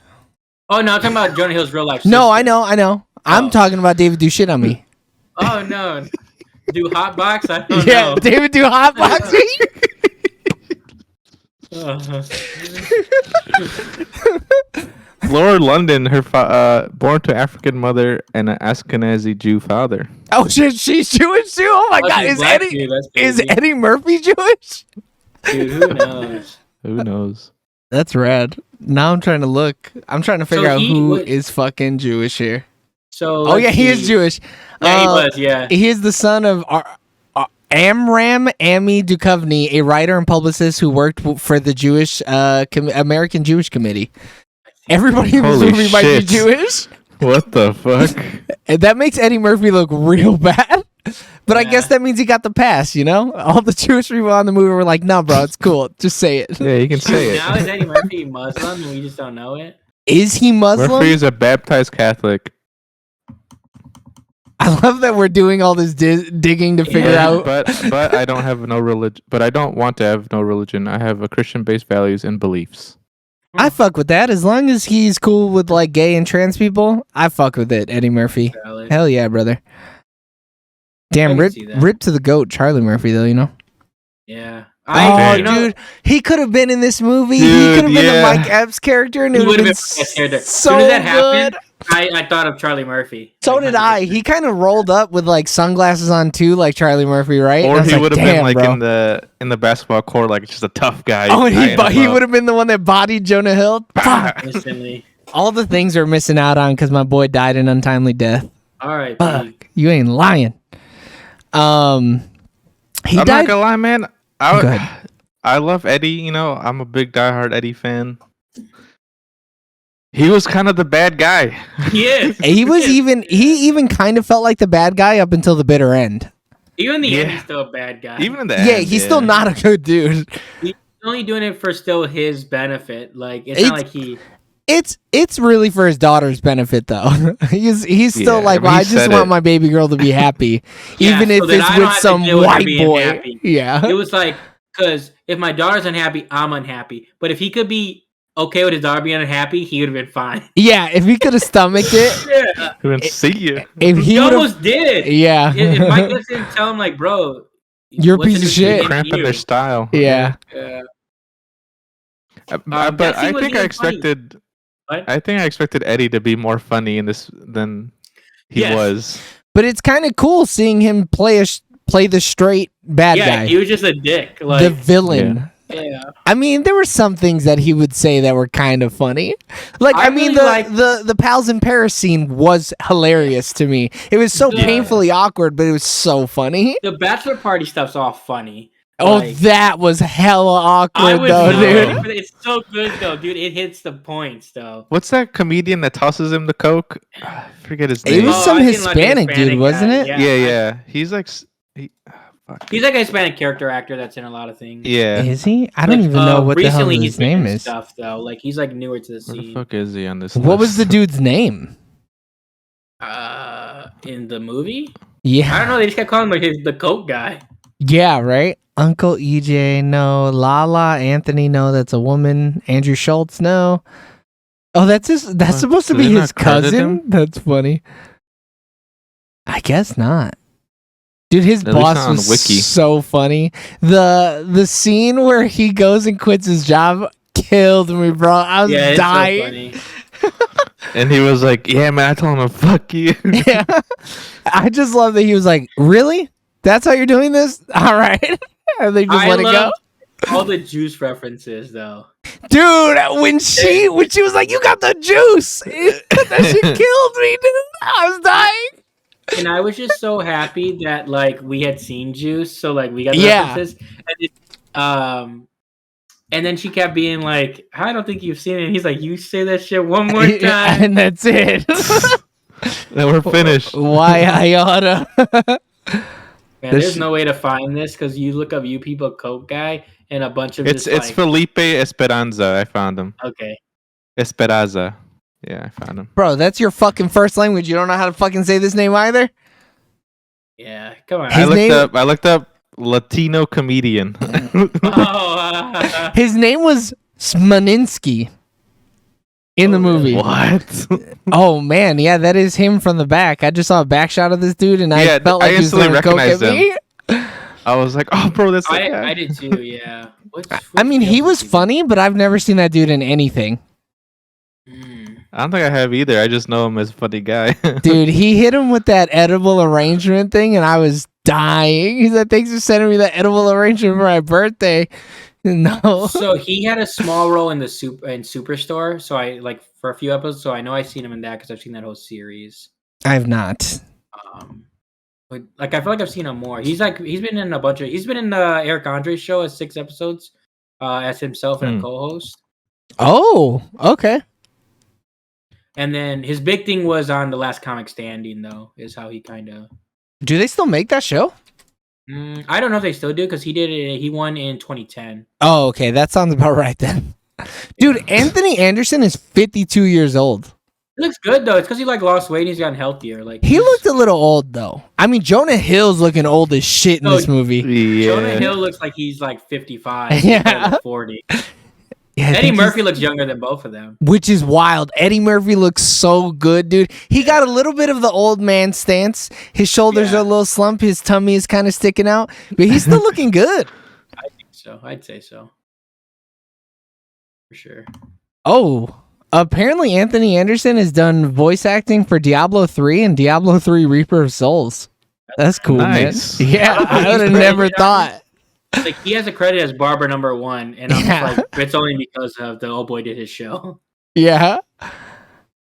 [SPEAKER 2] Oh no, I'm talking about Jonah Hill's real life.
[SPEAKER 1] No,
[SPEAKER 2] sister.
[SPEAKER 1] I know. I'm
[SPEAKER 2] Oh.
[SPEAKER 1] talking about David Do Shit on Me.
[SPEAKER 2] Oh no, do hotbox? I don't
[SPEAKER 1] Yeah,
[SPEAKER 2] know.
[SPEAKER 1] David Do Hotboxing.
[SPEAKER 2] Uh-huh.
[SPEAKER 3] Laura London, born to African mother and an Ashkenazi Jew father.
[SPEAKER 1] Oh shit, she's Jewish too. Oh my
[SPEAKER 2] Oh,
[SPEAKER 1] god,
[SPEAKER 2] she's
[SPEAKER 1] is
[SPEAKER 2] black
[SPEAKER 1] Eddie
[SPEAKER 2] too, that's
[SPEAKER 1] is
[SPEAKER 2] crazy.
[SPEAKER 1] Eddie Murphy Jewish?
[SPEAKER 2] Dude, who knows?
[SPEAKER 3] Who knows?
[SPEAKER 1] That's rad. Now I'm trying to look. I'm trying to figure out
[SPEAKER 2] he
[SPEAKER 1] who
[SPEAKER 2] was-
[SPEAKER 1] is fucking Jewish here.
[SPEAKER 2] So
[SPEAKER 1] Oh yeah,
[SPEAKER 2] let's
[SPEAKER 1] he is
[SPEAKER 2] see.
[SPEAKER 1] Jewish.
[SPEAKER 2] Yeah, he was. Yeah.
[SPEAKER 1] He is the son of Amram Ami Duchovny, a writer and publicist who worked for the Jewish American Jewish Committee. Everybody in this
[SPEAKER 3] Holy
[SPEAKER 1] movie might be
[SPEAKER 3] shit.
[SPEAKER 1] Jewish,
[SPEAKER 3] What the fuck?
[SPEAKER 1] and that makes Eddie Murphy look real bad. But I
[SPEAKER 2] Yeah.
[SPEAKER 1] guess that means he got the pass, you know? All the Jewish people on the movie were like, no, bro, it's cool. Just say it.
[SPEAKER 3] Yeah, you can say
[SPEAKER 2] Now is
[SPEAKER 3] it.
[SPEAKER 2] Eddie Murphy Muslim and we just don't know it?
[SPEAKER 1] Is he Muslim?
[SPEAKER 3] Murphy is a baptized Catholic.
[SPEAKER 1] I love that we're doing all this digging to figure
[SPEAKER 2] Yeah.
[SPEAKER 1] out.
[SPEAKER 3] But I don't have no religion. But I don't want to have no religion. I have a Christian-based values and beliefs.
[SPEAKER 1] I fuck with that. As long as he's cool with like gay and trans people, I fuck with it, Eddie Murphy.
[SPEAKER 2] Valid.
[SPEAKER 1] Hell yeah, brother.
[SPEAKER 2] I
[SPEAKER 1] Damn,
[SPEAKER 2] can
[SPEAKER 1] rip,
[SPEAKER 2] see that.
[SPEAKER 1] rip to the goat, Charlie Murphy, though, you know?
[SPEAKER 2] Yeah.
[SPEAKER 1] Oh,
[SPEAKER 2] you know,
[SPEAKER 1] dude, he could have been in this movie. he
[SPEAKER 3] Dude,
[SPEAKER 1] could have been
[SPEAKER 3] yeah.
[SPEAKER 1] the Mike Epps character, and it
[SPEAKER 2] He
[SPEAKER 1] would have
[SPEAKER 2] would've
[SPEAKER 1] been
[SPEAKER 2] been the best character.
[SPEAKER 1] so
[SPEAKER 2] Soon as that
[SPEAKER 1] good.
[SPEAKER 2] happened, I thought of Charlie Murphy.
[SPEAKER 1] So
[SPEAKER 2] Like,
[SPEAKER 1] did I.
[SPEAKER 2] 100%.
[SPEAKER 1] He kind of rolled up with like sunglasses on too, like Charlie Murphy, right? And I
[SPEAKER 3] Or
[SPEAKER 1] was
[SPEAKER 3] he
[SPEAKER 1] like,
[SPEAKER 3] would have
[SPEAKER 1] "Damn,
[SPEAKER 3] been like
[SPEAKER 1] bro."
[SPEAKER 3] in the basketball court, like just a tough guy.
[SPEAKER 1] Oh, and
[SPEAKER 3] eyeing him
[SPEAKER 1] he
[SPEAKER 3] up.
[SPEAKER 1] would have been the one that bodied Jonah Hill. Fuck.
[SPEAKER 2] Instantly.
[SPEAKER 1] All the things we're missing out on because my boy died an untimely death.
[SPEAKER 2] All right.
[SPEAKER 1] Fuck, you ain't lying. He
[SPEAKER 3] I'm not
[SPEAKER 1] died.
[SPEAKER 3] gonna lie, man.
[SPEAKER 1] Go ahead.
[SPEAKER 3] I love Eddie. You know, I'm a big diehard Eddie fan. He was kind of the bad guy.
[SPEAKER 2] He is.
[SPEAKER 1] He even kind of felt like the bad guy up until the bitter end.
[SPEAKER 2] Even in the end,
[SPEAKER 3] Yeah.
[SPEAKER 2] he's still a bad guy.
[SPEAKER 3] Even in the
[SPEAKER 1] Yeah,
[SPEAKER 3] end,
[SPEAKER 1] he's still not a good dude.
[SPEAKER 2] He's only doing it for still his benefit. Like it's not like he.
[SPEAKER 1] It's really for his daughter's benefit though. he's still
[SPEAKER 3] Yeah,
[SPEAKER 1] like,
[SPEAKER 3] but
[SPEAKER 1] well,
[SPEAKER 3] he
[SPEAKER 1] I just
[SPEAKER 3] said
[SPEAKER 1] want
[SPEAKER 3] it.
[SPEAKER 1] my baby girl to be happy,
[SPEAKER 2] Yeah,
[SPEAKER 1] even
[SPEAKER 2] so
[SPEAKER 1] if
[SPEAKER 2] that
[SPEAKER 1] it's
[SPEAKER 2] I don't
[SPEAKER 1] with
[SPEAKER 2] have to
[SPEAKER 1] some
[SPEAKER 2] deal with her
[SPEAKER 1] white
[SPEAKER 2] being
[SPEAKER 1] boy.
[SPEAKER 2] happy.
[SPEAKER 1] Yeah,
[SPEAKER 2] It was like, because if my daughter's unhappy, I'm unhappy. But if he could be okay with his daughter being unhappy, he would have been fine.
[SPEAKER 1] yeah. If he could have stomached it,
[SPEAKER 2] Yeah.
[SPEAKER 3] I didn't see you.
[SPEAKER 1] if
[SPEAKER 2] He
[SPEAKER 1] he would have,
[SPEAKER 2] almost did.
[SPEAKER 1] yeah,
[SPEAKER 2] If Mike Epps didn't tell him, like, bro,
[SPEAKER 1] You're a
[SPEAKER 2] what's
[SPEAKER 1] piece
[SPEAKER 2] the
[SPEAKER 1] of shit.
[SPEAKER 2] difference in
[SPEAKER 3] Cramping
[SPEAKER 2] you?
[SPEAKER 3] their style.
[SPEAKER 1] yeah.
[SPEAKER 2] Yeah.
[SPEAKER 3] But
[SPEAKER 2] that
[SPEAKER 3] I
[SPEAKER 2] scene was
[SPEAKER 3] think I
[SPEAKER 2] even funny.
[SPEAKER 3] expected.
[SPEAKER 2] What?
[SPEAKER 3] I think I expected Eddie to be more funny in this than he
[SPEAKER 2] Yes.
[SPEAKER 3] was.
[SPEAKER 1] But it's kind of cool seeing him play the straight bad
[SPEAKER 2] Yeah,
[SPEAKER 1] guy,
[SPEAKER 2] he was just a dick. Like,
[SPEAKER 1] the villain.
[SPEAKER 2] yeah.
[SPEAKER 1] I mean, there were some things that he would say that were kind of funny. Like, I
[SPEAKER 2] I
[SPEAKER 1] mean,
[SPEAKER 2] really like-
[SPEAKER 1] the pals in Paris scene was hilarious to me. It was so
[SPEAKER 2] Yeah.
[SPEAKER 1] painfully awkward, but it was so funny.
[SPEAKER 2] The bachelor party stuff's all funny.
[SPEAKER 1] Oh,
[SPEAKER 2] Like,
[SPEAKER 1] that was hella
[SPEAKER 2] I
[SPEAKER 1] awkward
[SPEAKER 2] would
[SPEAKER 1] though,
[SPEAKER 2] know,
[SPEAKER 1] dude.
[SPEAKER 2] but it's so good though, dude. It hits the points though.
[SPEAKER 3] What's that comedian that tosses him the coke? I forget his
[SPEAKER 1] It
[SPEAKER 3] name.
[SPEAKER 1] was some
[SPEAKER 2] I seen, like, a
[SPEAKER 1] Hispanic dude, wasn't
[SPEAKER 2] guy,
[SPEAKER 1] it?
[SPEAKER 3] yeah. He's like, fuck.
[SPEAKER 2] He's like a Hispanic character actor that's in a lot of things.
[SPEAKER 3] Yeah.
[SPEAKER 1] Is he? I don't
[SPEAKER 2] Like,
[SPEAKER 1] even know what the hell
[SPEAKER 2] recently
[SPEAKER 1] his
[SPEAKER 2] he's been
[SPEAKER 1] name
[SPEAKER 2] in
[SPEAKER 1] is.
[SPEAKER 2] Stuff though, like he's like newer to the
[SPEAKER 3] Where the
[SPEAKER 2] scene.
[SPEAKER 3] fuck is he on this?
[SPEAKER 1] What was the
[SPEAKER 3] list?
[SPEAKER 1] dude's name?
[SPEAKER 2] In the movie, I
[SPEAKER 1] Yeah.
[SPEAKER 2] don't know. They just kept calling him like the coke guy.
[SPEAKER 1] Yeah, right? Uncle EJ, no. Lala, Anthony, no, that's a woman. Andrew Schultz, no. Oh, that's supposed to
[SPEAKER 3] Do
[SPEAKER 1] be
[SPEAKER 3] they
[SPEAKER 1] his
[SPEAKER 3] not credit
[SPEAKER 1] cousin?
[SPEAKER 3] him?
[SPEAKER 1] That's funny. I guess not. Dude, his
[SPEAKER 3] At least
[SPEAKER 1] boss
[SPEAKER 3] not on
[SPEAKER 1] was
[SPEAKER 3] Wiki.
[SPEAKER 1] so funny. The scene where he goes and quits his job killed me, bro. I was
[SPEAKER 2] Yeah, it's
[SPEAKER 1] dying.
[SPEAKER 2] so funny.
[SPEAKER 3] And he was like, "Yeah, man, I told him to fuck you."
[SPEAKER 1] Yeah. I just love that he was like, "Really? That's how you're doing this? All right." And they just let it go.
[SPEAKER 2] love all the juice references though.
[SPEAKER 1] Dude, when she was like, "You got the juice," that shit killed me, dude. I was dying.
[SPEAKER 2] And I was just so happy that like we had seen Juice, so like we got the
[SPEAKER 1] Yeah.
[SPEAKER 2] references. And then she kept being like, "I don't think you've seen it." And he's like, "You say that shit one more time."
[SPEAKER 1] And that's it.
[SPEAKER 3] Then we're finished.
[SPEAKER 1] Why I oughta.
[SPEAKER 2] Man, there's no way to find this because you look up "You People Coke Guy" and a bunch of
[SPEAKER 3] It's
[SPEAKER 2] just, like,
[SPEAKER 3] Felipe Esperanza. I found him.
[SPEAKER 2] okay.
[SPEAKER 3] Esperanza. Yeah, I found him.
[SPEAKER 1] Bro, that's your fucking first language. You don't know how to fucking say this name either?
[SPEAKER 2] Yeah, come on.
[SPEAKER 1] His name-
[SPEAKER 3] I looked up Latino comedian.
[SPEAKER 1] His name was Smolinski in the movie.
[SPEAKER 3] What?
[SPEAKER 1] Oh man, yeah, that is him from the back. I just saw a back shot of this dude, and I felt like
[SPEAKER 3] I
[SPEAKER 1] he was
[SPEAKER 3] instantly
[SPEAKER 1] throwing coke at
[SPEAKER 3] recognized
[SPEAKER 1] me.
[SPEAKER 3] I was like, "Oh, bro, that's that guy."
[SPEAKER 2] I did too. Yeah.
[SPEAKER 1] I mean, he was funny, but I've never seen that dude in anything.
[SPEAKER 3] I don't think I have either. I just know him as a funny guy.
[SPEAKER 1] Dude, he hit him with that edible arrangement thing, and I was dying. He said, "Thanks for sending me that edible arrangement for my birthday." No.
[SPEAKER 2] So he had a small role in Superstore. So I like for a few episodes. So I know I've seen him in that because I've seen that whole series.
[SPEAKER 1] I have not.
[SPEAKER 2] But like I feel like I've seen him more. He's been in a bunch of. He's been in the Eric Andre show as 6 episodes, as himself and a co-host.
[SPEAKER 1] Oh, okay.
[SPEAKER 2] And then his big thing was on The Last Comic Standing, though, is how he kind of.
[SPEAKER 1] Do they still make that show?
[SPEAKER 2] I don't know if they still do because he did it. He won in 2010.
[SPEAKER 1] Oh, okay. That sounds about right then. Dude, Anthony Anderson is 52 years old.
[SPEAKER 2] He looks good though. It's because he like lost weight and he's gotten healthier. Like
[SPEAKER 1] He looked a little old though. I mean, Jonah Hill's looking old as shit in this movie.
[SPEAKER 3] Yeah.
[SPEAKER 2] Jonah Hill looks like he's like 55.
[SPEAKER 1] Yeah.
[SPEAKER 2] Like 40.
[SPEAKER 1] Yeah,
[SPEAKER 2] Eddie Murphy looks younger than both of them.
[SPEAKER 1] Which is wild. Eddie Murphy looks so good, dude. He got a little bit of the old man stance. His shoulders are a little slumped. His tummy is kind of sticking out, but he's still looking good.
[SPEAKER 2] I think so. I'd say so. For sure.
[SPEAKER 1] Oh, apparently Anthony Anderson has done voice acting for Diablo 3 and Diablo 3 Reaper of Souls. That's cool,
[SPEAKER 3] Nice.
[SPEAKER 1] man. Yeah, I would have never thought.
[SPEAKER 2] Like he has a credit as Barber number 1, and I'm just like, it's only because of the old boy did his show.
[SPEAKER 1] Yeah.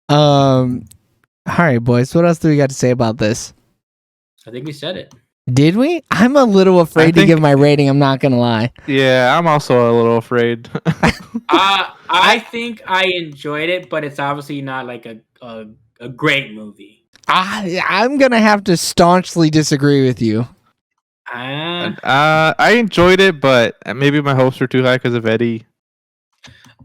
[SPEAKER 1] All right, boys. What else do we got to say about this?
[SPEAKER 2] I think we said it.
[SPEAKER 1] Did we? I'm a little afraid to give my rating. I'm not gonna lie.
[SPEAKER 3] Yeah, I'm also a little afraid.
[SPEAKER 2] I think I enjoyed it, but it's obviously not like a great movie.
[SPEAKER 1] I'm gonna have to staunchly disagree with you.
[SPEAKER 3] I enjoyed it, but maybe my hopes were too high because of Eddie.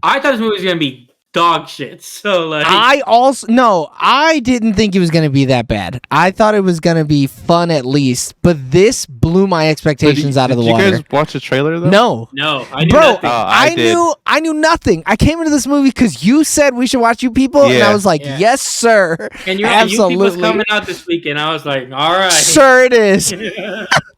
[SPEAKER 2] I thought this movie was gonna be dog shit. So like,
[SPEAKER 1] I didn't think it was gonna be that bad. I thought it was gonna be fun at least, but this blew my expectations out of the water.
[SPEAKER 3] Did you guys watch the trailer though?
[SPEAKER 2] No, I knew
[SPEAKER 1] bro,
[SPEAKER 2] nothing.
[SPEAKER 1] I knew nothing. I came into this movie because you said we should watch You People, and I was like, yes, sir.
[SPEAKER 2] And You People's coming out this weekend. I was like, all right,
[SPEAKER 1] sure it is.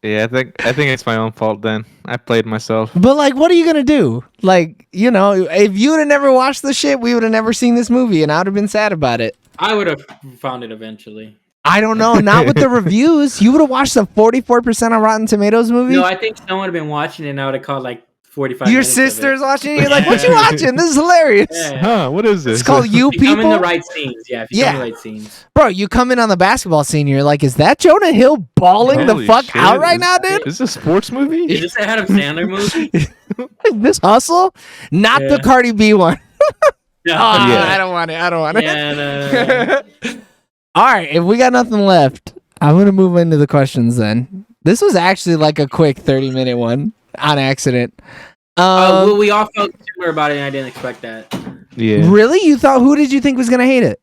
[SPEAKER 3] Yeah, I think it's my own fault then. I played myself.
[SPEAKER 1] But like, what are you gonna do? Like, you know, if you would have never watched the shit, we would have never seen this movie, and I would have been sad about it.
[SPEAKER 2] I would have found it eventually.
[SPEAKER 1] I don't know. Not with the reviews. You would have watched the 44% on Rotten Tomatoes movie.
[SPEAKER 2] No, I think someone would have been watching it, and I would have caught like 45.
[SPEAKER 1] Your sister's watching it. You're like, what you watching? This is hilarious.
[SPEAKER 2] Yeah.
[SPEAKER 3] Huh? What is this?
[SPEAKER 1] It's called You
[SPEAKER 2] If you come in
[SPEAKER 1] People.
[SPEAKER 2] the right scenes, if you come in the right scenes.
[SPEAKER 1] Bro, you come in on the basketball scene, you're like, is that Jonah Hill balling
[SPEAKER 3] Holy
[SPEAKER 1] the fuck
[SPEAKER 3] shit.
[SPEAKER 1] out right now, dude?
[SPEAKER 3] Is this a sports movie?
[SPEAKER 2] Is this a Adam Sandler movie?
[SPEAKER 1] Is this Hustle? Not the Cardi B one.
[SPEAKER 2] No.
[SPEAKER 1] I don't want it.
[SPEAKER 2] Yeah, no.
[SPEAKER 1] All right, if we got nothing left, I'm going to move into the questions then. This was actually like a quick 30-minute one on accident.
[SPEAKER 2] Well, we all felt similar about it, and I didn't expect that.
[SPEAKER 3] Yeah.
[SPEAKER 1] Really? Who did you think was going to hate it?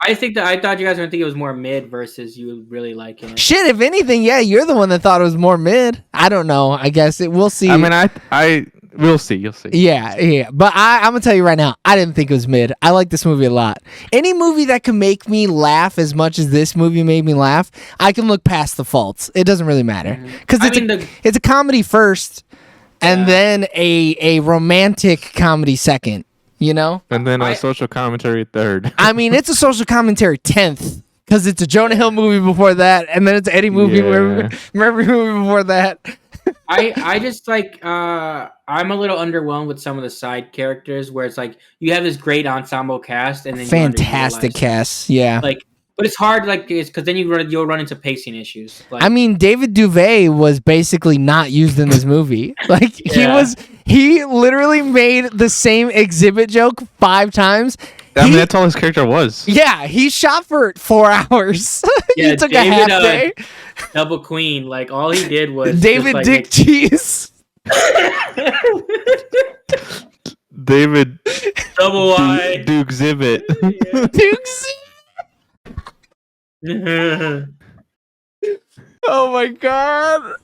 [SPEAKER 2] I thought you guys were gonna think it was more mid versus you really liking it.
[SPEAKER 1] Shit, if anything, yeah, you're the one that thought it was more mid. I don't know. I guess we'll see.
[SPEAKER 3] I mean, we'll see. You'll see.
[SPEAKER 1] Yeah. But I'm gonna tell you right now, I didn't think it was mid. I like this movie a lot. Any movie that can make me laugh as much as this movie made me laugh, I can look past the faults. It doesn't really matter because it's a comedy first, and then a romantic comedy second. You know,
[SPEAKER 3] and then a social commentary third.
[SPEAKER 1] I mean, it's a social commentary 10th because it's a Jonah Hill movie before that, and then it's an Eddie movie, Murphy movie before that.
[SPEAKER 2] I just like I'm a little underwhelmed with some of the side characters where it's like you have this great ensemble cast and then
[SPEAKER 1] fantastic cast, yeah.
[SPEAKER 2] Like, but it's hard, like, it's because then you'll run into pacing issues. Like,
[SPEAKER 1] I mean, David Duvet was basically not used in this movie. Like he literally made the same exhibit joke 5 times.
[SPEAKER 3] I mean, that's all his character was.
[SPEAKER 1] Yeah, he shot for 4 hours. He took a half day.
[SPEAKER 2] Double Queen, like all he did was
[SPEAKER 1] David Dick Cheese.
[SPEAKER 3] David
[SPEAKER 2] Double Y
[SPEAKER 3] Duke Zivit.
[SPEAKER 1] Duke's. Oh my god.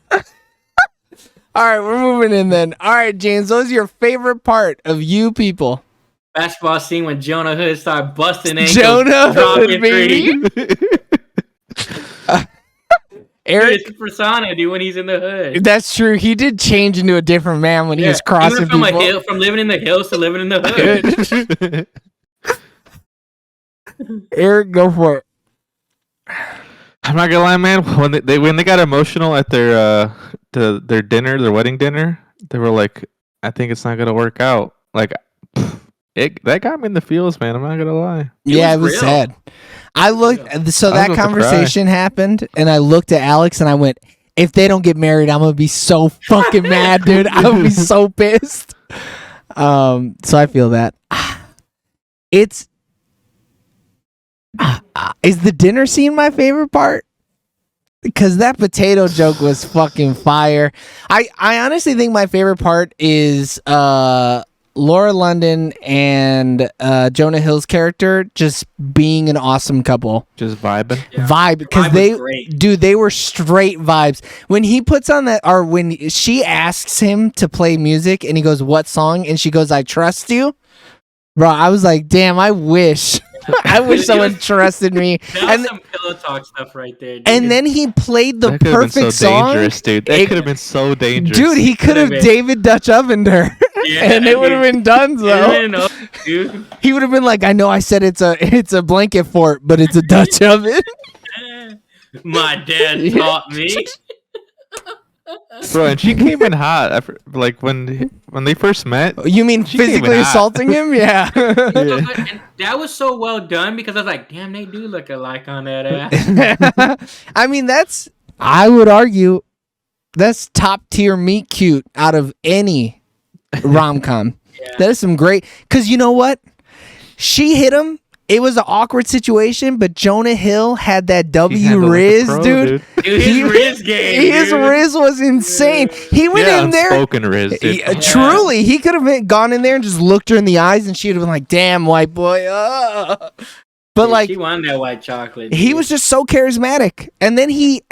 [SPEAKER 1] All right, we're moving in then. All right, James, what was your favorite part of You People?
[SPEAKER 2] Basketball scene when Jonah Hood started busting ankles.
[SPEAKER 1] Jonah Hood, baby.
[SPEAKER 2] Eric, it's persona, dude, when he's in the hood.
[SPEAKER 1] That's true. He did change into a different man when he was crossing
[SPEAKER 2] from
[SPEAKER 1] people.
[SPEAKER 2] From living in the hills to living in the
[SPEAKER 1] hood. Eric, go for it.
[SPEAKER 3] I'm not gonna lie, man. When they got emotional at their wedding dinner, they were like, "I think it's not gonna work out." Like, that got me in the feels, man. I'm not gonna lie.
[SPEAKER 1] It was sad. I looked, so that conversation happened, and I looked at Alex and I went, "If they don't get married, I'm gonna be so fucking mad, dude. I'm gonna be so pissed." So I feel that. Is the dinner scene my favorite part? Because that potato joke was fucking fire. I honestly think my favorite part is Laura London and Jonah Hill's character just being an awesome couple.
[SPEAKER 3] Just vibing.
[SPEAKER 1] Yeah. Vibe. Because they were straight vibes. When he puts on that, or when she asks him to play music and he goes, "What song?" And she goes, "I trust you." Bro, I was like, damn, I wish. I wish someone trusted me.
[SPEAKER 2] That was some pillow talk stuff right there, dude.
[SPEAKER 1] And then he played the perfect song.
[SPEAKER 3] Dangerous, dude. That could have been so dangerous.
[SPEAKER 1] Dude, he could have David Dutch ovened her. Yeah, and it would have been done, though. He would have been like, "I know I said it's a blanket fort, but it's a Dutch oven."
[SPEAKER 2] My dad taught me.
[SPEAKER 3] Bro, and she came in hot after, like when they first met.
[SPEAKER 1] You mean physically assaulting him? Yeah.
[SPEAKER 2] And that was so well done because I was like, damn, they do look alike on that ass.
[SPEAKER 1] I mean, I would argue, that's top tier meet cute out of any rom-com. Yeah. That is some great, because you know what? She hit him. It was an awkward situation, but Jonah Hill had that Riz, dude.
[SPEAKER 2] His Riz game.
[SPEAKER 1] His Riz was insane. He went in there.
[SPEAKER 3] Spoken Riz, dude.
[SPEAKER 1] Truly, he could have gone in there and just looked her in the eyes, and she'd have been like, "Damn, white boy." But
[SPEAKER 2] dude,
[SPEAKER 1] like,
[SPEAKER 2] she wanted that white chocolate.
[SPEAKER 1] He was just so charismatic. And then he,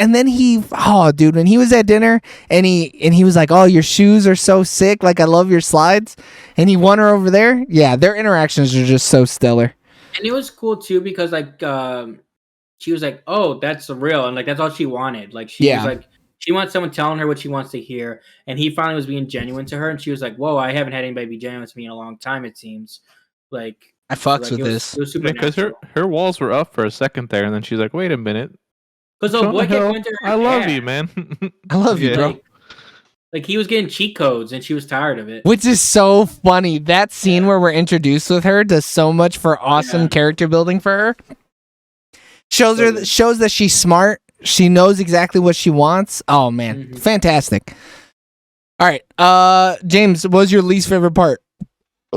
[SPEAKER 1] oh, dude, when he was at dinner and he was like, "Oh, your shoes are so sick. Like, I love your slides," and he won her over there. Yeah, their interactions are just so stellar.
[SPEAKER 2] And it was cool too because like she was like, "Oh, that's real," and like that's all she wanted. Like she was like, she wants someone telling her what she wants to hear, and he finally was being genuine to her, and she was like, "Whoa, I haven't had anybody be genuine to me in a long time. It seems like
[SPEAKER 1] I fucks with this."
[SPEAKER 2] It was super
[SPEAKER 3] because her walls were up for a second there, and then she's like, "Wait a minute."
[SPEAKER 2] Because the boy kept going to her.
[SPEAKER 3] I love you, man.
[SPEAKER 1] I love you, bro.
[SPEAKER 2] Like he was getting cheat codes and she was tired of it.
[SPEAKER 1] Which is so funny. That scene where we're introduced with her does so much for awesome character building for her. Shows that she's smart. She knows exactly what she wants. Oh man, fantastic. All right, James, what was your least favorite part?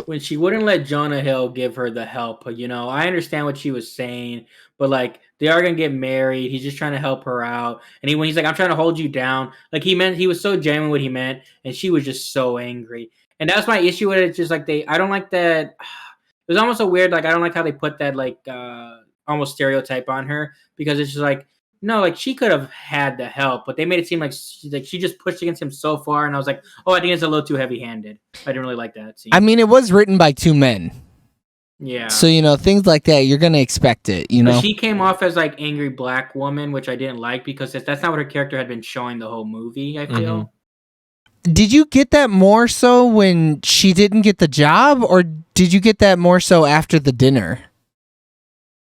[SPEAKER 2] When she wouldn't let Jonah Hill give her the help. You know, I understand what she was saying, but like they are gonna get married. He's just trying to help her out. And when he's like, "I'm trying to hold you down," like he was so genuine what he meant, and she was just so angry. And that's my issue with it. It's just like I don't like that. It was almost a weird, like I don't like how they put that like almost stereotype on her, because it's just like, no, like she could have had the help, but they made it seem like she just pushed against him so far, and I was like, oh, I think it's a little too heavy-handed. I didn't really like that scene.
[SPEAKER 1] I mean, it was written by two men.
[SPEAKER 2] Yeah.
[SPEAKER 1] So, you know, things like that, you're going to expect it, you know?
[SPEAKER 2] But she came off as like angry black woman, which I didn't like, because that's not what her character had been showing the whole movie, I feel.
[SPEAKER 1] Did you get that more so when she didn't get the job, or did you get that more so after the dinner?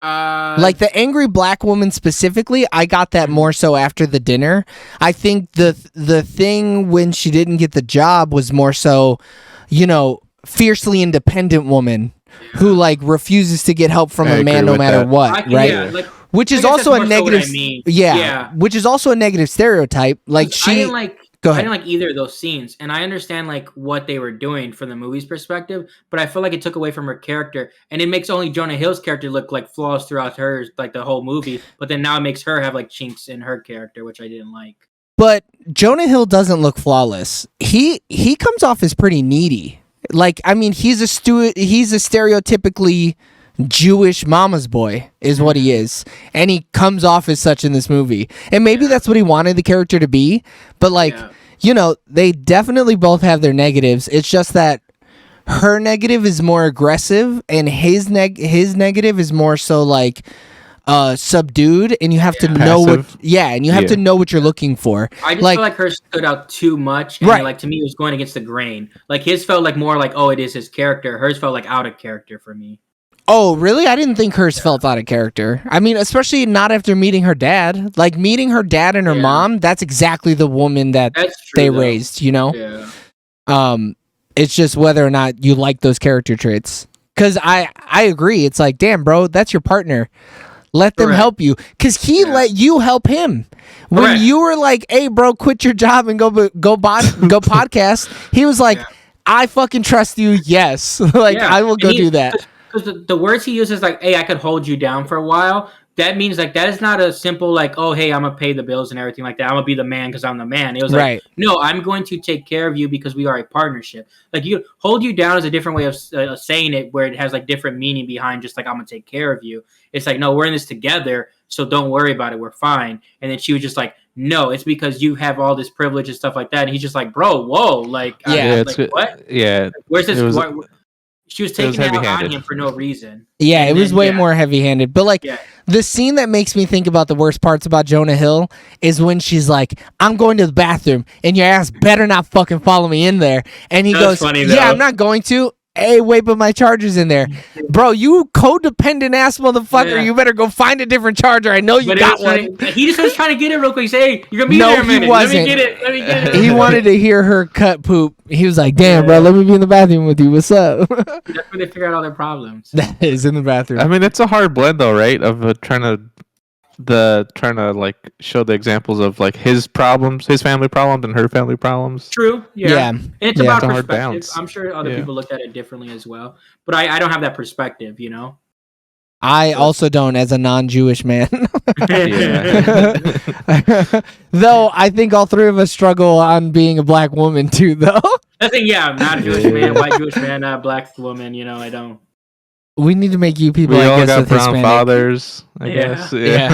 [SPEAKER 1] Like the angry black woman specifically, I got that more so after the dinner. I think the thing when she didn't get the job was more so, you know, fiercely independent woman who like refuses to get help from a man no matter what, right?
[SPEAKER 2] Yeah, like,
[SPEAKER 1] which is also a negative.
[SPEAKER 2] Yeah,
[SPEAKER 1] which is also a negative stereotype. Like
[SPEAKER 2] I didn't like either of those scenes, and I understand like what they were doing from the movie's perspective, but I feel like it took away from her character, and it makes only Jonah Hill's character look like flawless throughout hers, like the whole movie. But then now it makes her have like chinks in her character, which I didn't like.
[SPEAKER 1] But Jonah Hill doesn't look flawless. He comes off as pretty needy. Like, I mean, he's a stereotypically Jewish mama's boy is what he is, and he comes off as such in this movie, and maybe that's what he wanted the character to be, but like you know, they definitely both have their negatives. It's just that her negative is more aggressive and his negative is more so like subdued, and you have to know what and you have to know what you're looking for.
[SPEAKER 2] I just feel like hers stood out too much, and like to me it was going against the grain. Like his felt like more like, oh, it is his character. Hers felt like out of character for me.
[SPEAKER 1] Oh, really? I didn't think hers felt out of character. I mean, especially not after meeting her dad. Like, meeting her dad and her mom, that's exactly the woman that they raised, you know?
[SPEAKER 2] Yeah.
[SPEAKER 1] It's just whether or not you like those character traits. Because I agree. It's like, damn, bro, that's your partner. Let them help you. Because he let you help him. When you were like, hey, bro, quit your job and go podcast, he was like, I fucking trust you, yes. Like, I will go do that.
[SPEAKER 2] Because the words he uses, like, hey, I could hold you down for a while, that means, like, that is not a simple, like, oh, hey, I'm going to pay the bills and everything like that. I'm going to be the man because I'm the man. It was like, no, I'm going to take care of you because we are a partnership. Like, hold you down is a different way of saying it, where it has, like, different meaning behind just, like, I'm going to take care of you. It's like, no, we're in this together, so don't worry about it. We're fine. And then she was just like, no, it's because you have all this privilege and stuff like that. And he's just like, bro, whoa. Like, what?
[SPEAKER 3] Yeah.
[SPEAKER 2] Where's this? She was taking it out on him for no reason.
[SPEAKER 1] Yeah, and it was way more heavy-handed. But, like, the scene that makes me think about the worst parts about Jonah Hill is when she's like, I'm going to the bathroom, and your ass better not fucking follow me in there. And he goes, yeah, I'm not going to. Hey, wait, but my charger's in there. Bro, you codependent ass motherfucker. You better go find a different charger. I know you got one.
[SPEAKER 2] He just was trying to get it real quick. Say, hey, you're going to be there a minute.
[SPEAKER 1] He wasn't.
[SPEAKER 2] Let me get it.
[SPEAKER 1] He wanted to hear her cut poop. He was like, damn, bro, let me be in the bathroom with you. What's up?
[SPEAKER 2] That's where they figure out all their problems.
[SPEAKER 1] That is in the bathroom.
[SPEAKER 3] I mean, it's a hard blend, though, right? Of trying to like show the examples of like his problems, his family problems, and her family problems.
[SPEAKER 2] True. Yeah. And it's about
[SPEAKER 3] it's
[SPEAKER 2] perspective. I'm sure other people looked at it differently as well, but I don't have that perspective, you know.
[SPEAKER 1] I also don't, as a non-Jewish man. Though I think all three of us struggle on being a black woman too, though.
[SPEAKER 2] I think I'm not a Jewish man, white Jewish man, black woman. You know, I don't.
[SPEAKER 1] We need to make you people.
[SPEAKER 3] We
[SPEAKER 1] I
[SPEAKER 3] all
[SPEAKER 1] guess,
[SPEAKER 3] got
[SPEAKER 1] with
[SPEAKER 3] brown
[SPEAKER 1] Hispanic.
[SPEAKER 3] fathers. I guess. Yeah.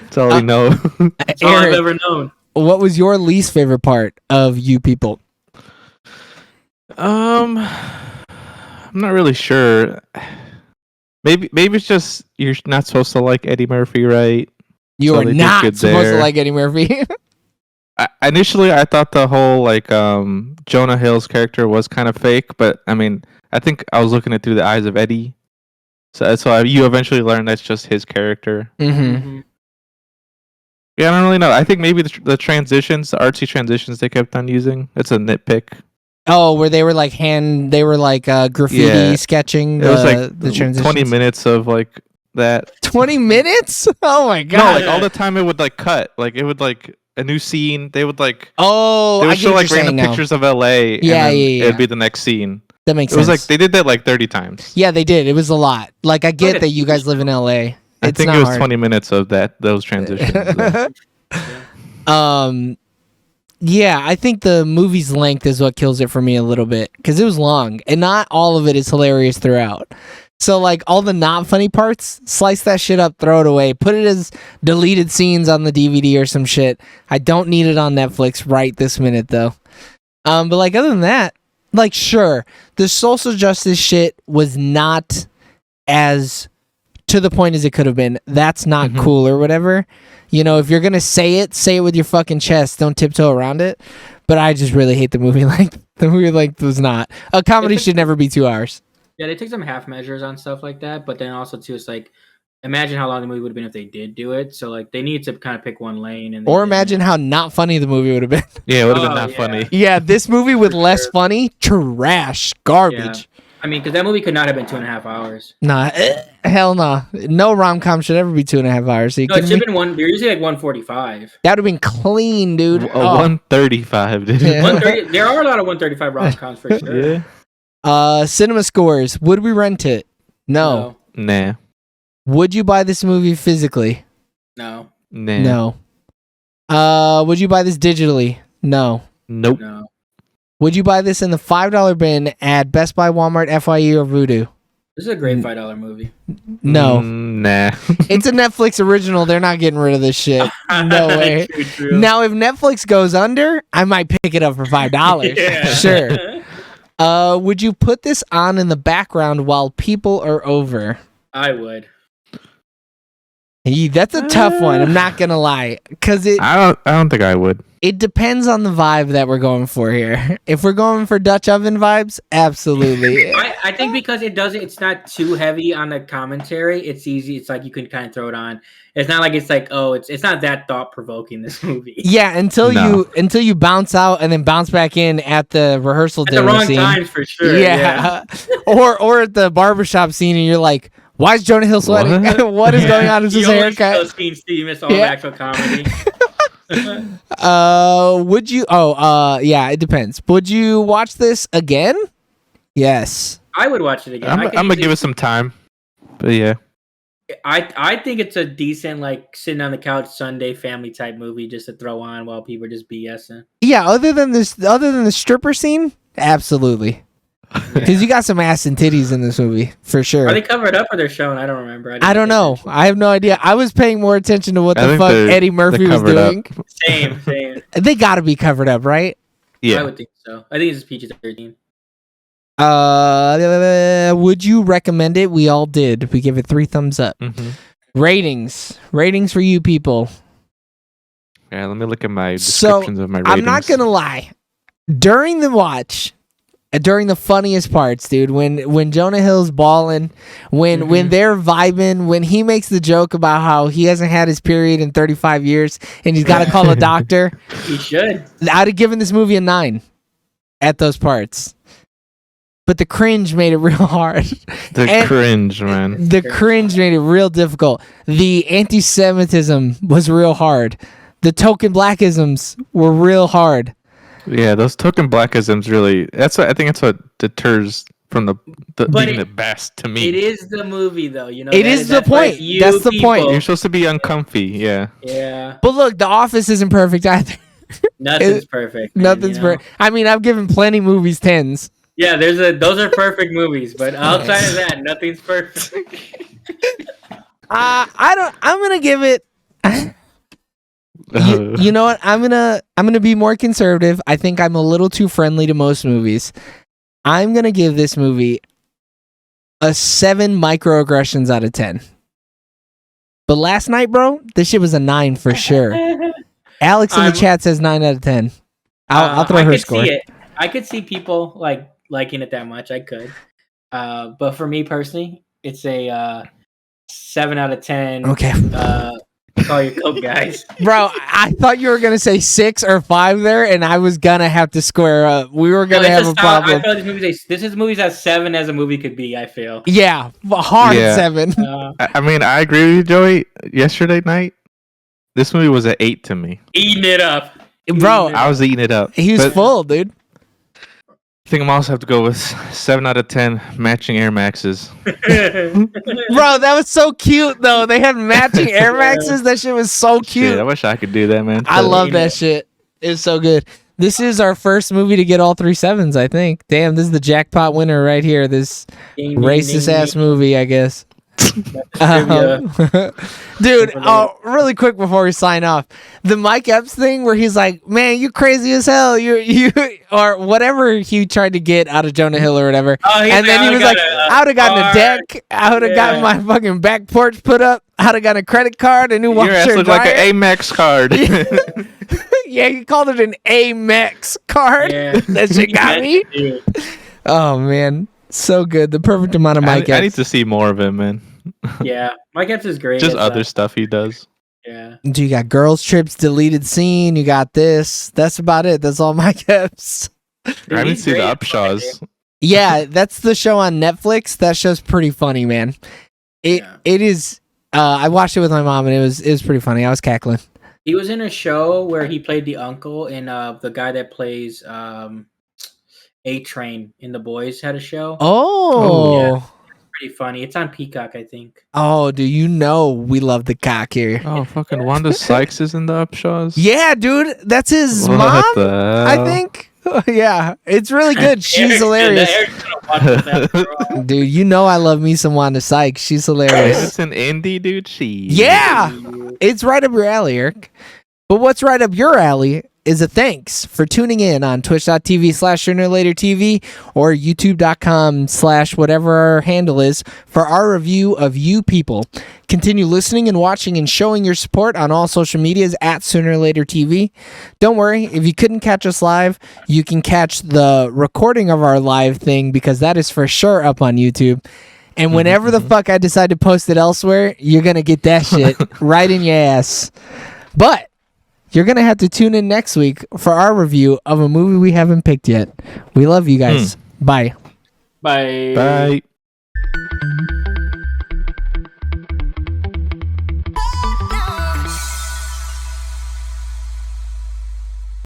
[SPEAKER 3] That's all we know.
[SPEAKER 2] That's all I've ever known.
[SPEAKER 1] What was your least favorite part of You People?
[SPEAKER 3] I'm not really sure. Maybe it's just you're not supposed to like Eddie Murphy, right?
[SPEAKER 1] You are not supposed to like Eddie Murphy.
[SPEAKER 3] Initially, I thought the whole like Jonah Hill's character was kind of fake, but I mean, I think I was looking at through the eyes of Eddie. So you eventually learn that's just his character.
[SPEAKER 1] Mm-hmm.
[SPEAKER 3] Yeah, I don't really know. I think maybe the transitions, the artsy transitions they kept on using. It's a nitpick.
[SPEAKER 1] Oh, where they were like graffiti sketching.
[SPEAKER 3] It was like
[SPEAKER 1] the transitions.
[SPEAKER 3] 20 minutes of like that.
[SPEAKER 1] 20 minutes? Oh my god!
[SPEAKER 3] No, like all the time it would like cut. Like it would like a new scene. They would like they would show like random pictures of LA.
[SPEAKER 1] Yeah.
[SPEAKER 3] It'd be the next scene.
[SPEAKER 1] That makes sense.
[SPEAKER 3] It was like they did that like 30 times.
[SPEAKER 1] Yeah, they did. It was a lot. Like I get that you guys live in LA.
[SPEAKER 3] I think it was 20 minutes of those transitions.
[SPEAKER 1] Yeah, I think the movie's length is what kills it for me a little bit because it was long and not all of it is hilarious throughout. So like all the not funny parts, slice that shit up, throw it away, put it as deleted scenes on the DVD or some shit. I don't need it on Netflix right this minute though. But like other than that, like sure, the social justice shit was not as to the point as it could have been. That's not cool or whatever. You know, if you're gonna say it with your fucking chest. Don't tiptoe around it. But I just really hate the movie. Like the movie like was not. A comedy should never be 2 hours.
[SPEAKER 2] Yeah, they take some half measures on stuff like that, but then also too, it's like imagine how long the movie would have been if they did do it. So like they need to kind of pick one lane, and
[SPEAKER 1] or imagine how not funny the movie would have been.
[SPEAKER 3] Yeah, it would have been not funny.
[SPEAKER 1] Yeah, this movie with less funny, trash, garbage.
[SPEAKER 2] Yeah. I mean, because that movie could not have been 2.5 hours.
[SPEAKER 1] Nah, hell no. No rom-com should ever be 2.5 hours.
[SPEAKER 2] No, it should have been one. They're usually like 145.
[SPEAKER 1] That would have been clean, dude.
[SPEAKER 3] 135, dude.
[SPEAKER 1] Yeah.
[SPEAKER 2] 130. There are a lot of 135 rom-coms for sure.
[SPEAKER 3] Yeah.
[SPEAKER 1] Cinema scores. Would we rent it? No.
[SPEAKER 3] Nah.
[SPEAKER 1] Would you buy this movie physically?
[SPEAKER 2] No.
[SPEAKER 1] No. Would you buy this digitally? No.
[SPEAKER 3] Nope.
[SPEAKER 2] No.
[SPEAKER 1] Would you buy this in the $5 bin at Best Buy, Walmart, FYE, or Vudu?
[SPEAKER 2] This is a great $5 movie.
[SPEAKER 1] No.
[SPEAKER 3] Nah.
[SPEAKER 1] It's a Netflix original. They're not getting rid of this shit. No way.
[SPEAKER 2] True.
[SPEAKER 1] Now, if Netflix goes under, I might pick it up for $5.
[SPEAKER 2] Yeah.
[SPEAKER 1] Sure. Would you put this on in the background while people are over?
[SPEAKER 2] I would.
[SPEAKER 1] That's a tough one. I'm not gonna lie, because
[SPEAKER 3] I don't think I would.
[SPEAKER 1] It depends on the vibe that we're going for here. If we're going for Dutch oven vibes, absolutely.
[SPEAKER 2] I think because it's not too heavy on the commentary. It's easy. It's like you can kind of throw it on. It's not like it's like, oh, it's not that thought provoking, this movie.
[SPEAKER 1] Yeah, until you bounce out and then bounce back in at the rehearsal
[SPEAKER 2] at the wrong
[SPEAKER 1] scene.
[SPEAKER 2] times for sure.
[SPEAKER 1] Yeah. or at the barbershop scene and you're like, why is Jonah Hill sweating? What is going on? Is his haircut?
[SPEAKER 2] Those scenes, you miss all the actual comedy.
[SPEAKER 1] Would you? Yeah, it depends. Would you watch this again? Yes.
[SPEAKER 2] I would watch it again.
[SPEAKER 3] I'm gonna give it some time, but yeah.
[SPEAKER 2] I think it's a decent like sitting on the couch Sunday family type movie just to throw on while people are just BSing.
[SPEAKER 1] Yeah, other than the stripper scene, absolutely. Because you got some ass and titties in this movie, for sure.
[SPEAKER 2] Are they covered up or they're shown? I don't remember.
[SPEAKER 1] I don't know. I have no idea. I was paying more attention to what the fuck Eddie Murphy was doing.
[SPEAKER 2] Same.
[SPEAKER 1] They got to be covered up, right?
[SPEAKER 2] Yeah. I would think so. I think it's PG-13.
[SPEAKER 1] Would you recommend it? We all did. We give it 3 thumbs up.
[SPEAKER 3] Mm-hmm.
[SPEAKER 1] Ratings for you people.
[SPEAKER 3] Yeah, let me look at my descriptions of my ratings.
[SPEAKER 1] I'm not gonna lie. During the watch, during the funniest parts, dude, when Jonah Hill's balling, when they're vibing, when he makes the joke about how he hasn't had his period in 35 years and he's got to call a doctor.
[SPEAKER 2] He should.
[SPEAKER 1] I'd have given this movie a 9 at those parts. But the cringe made it real hard.
[SPEAKER 3] The cringe
[SPEAKER 1] made it real difficult. The anti-Semitism was real hard. The token blackisms were real hard.
[SPEAKER 3] Yeah, those token blackisms really. I think that's what deters from being the best to me.
[SPEAKER 2] It is the movie, though. You know,
[SPEAKER 1] it is the point. That's the point.
[SPEAKER 3] You're supposed to be uncomfy. Yeah.
[SPEAKER 2] Yeah.
[SPEAKER 1] But look, The Office isn't perfect either.
[SPEAKER 2] Nothing's perfect.
[SPEAKER 1] Nothing's perfect. I mean, I've given plenty movies 10s.
[SPEAKER 2] Yeah, those are perfect movies, but outside of that, nothing's perfect.
[SPEAKER 1] I'm gonna give it. You know what? I'm gonna be more conservative. I think I'm a little too friendly to most movies. I'm gonna give this movie a 7 microaggressions out of 10. But last night, bro, this shit was a 9 for sure. Alex in the chat says 9 out of 10. I'll throw her score.
[SPEAKER 2] I could see people liking it that much. I could, but for me personally, it's a 7 out of 10.
[SPEAKER 1] Okay.
[SPEAKER 2] Call your Coke, guys.
[SPEAKER 1] Bro, I thought you were going to say 6 or 5 there, and I was going to have to square up. We were going to have a problem.
[SPEAKER 2] I feel this is movies as 7 as a movie could be, I feel.
[SPEAKER 1] Yeah, hard 7.
[SPEAKER 3] I mean, I agree with you, Joey. Yesterday night, this movie was an 8 to me.
[SPEAKER 2] Eating it up.
[SPEAKER 1] Bro,
[SPEAKER 3] I was eating it up.
[SPEAKER 1] He was full, dude.
[SPEAKER 3] I think I'm also have to go with 7 out of 10 matching Air Maxes.
[SPEAKER 1] Bro, that was so cute though. They had matching Air Maxes. That shit was so cute.
[SPEAKER 3] Shit, I wish I could do that, man.
[SPEAKER 1] I love that shit. It was so good. This is our first movie to get all 3 sevens, I think. Damn, this is the jackpot winner right here. This racist ass movie, I guess. Dude, really quick before we sign off, the Mike Epps thing where he's like, man, you crazy as hell, you or whatever he tried to get out of Jonah Hill or whatever, and then he was like, I would have gotten a deck, I would have gotten my fucking back porch put up, I would have gotten a credit card, a new washer. Your ass looked like
[SPEAKER 3] an Amex card.
[SPEAKER 1] Yeah, you called it an Amex card. Yeah. That shit got me. Oh man, so good. The perfect amount of Mike Epps.
[SPEAKER 3] I need to see more of him, man.
[SPEAKER 2] Yeah, Mike Epps is great.
[SPEAKER 3] Just other stuff he does.
[SPEAKER 2] Yeah.
[SPEAKER 1] You got Girls Trips deleted scene. You got this. That's about it. That's all Mike Epps.
[SPEAKER 3] I didn't see the Upshaws.
[SPEAKER 1] Yeah, that's the show on Netflix. That show's pretty funny, man. It is. I watched it with my mom, and it was pretty funny. I was cackling.
[SPEAKER 2] He was in a show where he played the uncle, and the guy that plays A-Train in The Boys had a show.
[SPEAKER 1] Oh.
[SPEAKER 2] Yeah. Pretty funny. It's on Peacock, I think.
[SPEAKER 1] Oh, do you know we love the cock here?
[SPEAKER 3] Oh, fucking Wanda Sykes is in the Upshaws.
[SPEAKER 1] Yeah, dude, that's his mom. I think. Yeah, it's really good. She's hilarious. Dude, you know I love me some Wanda Sykes. She's hilarious.
[SPEAKER 3] It's an indie, dude.
[SPEAKER 1] Yeah, it's right up your alley, Eric. But what's right up your alley is a thanks for tuning in on twitch.tv/SoonerLaterTV or youtube.com/whatever our handle is for our review of You People. Continue listening and watching and showing your support on all social medias at SoonerLaterTV. Don't worry, if you couldn't catch us live, you can catch the recording of our live thing because that is for sure up on YouTube. And whenever the fuck I decide to post it elsewhere, you're going to get that shit right in your ass. But you're going to have to tune in next week for our review of a movie we haven't picked yet. We love you guys. Bye.
[SPEAKER 2] Bye.
[SPEAKER 3] Bye.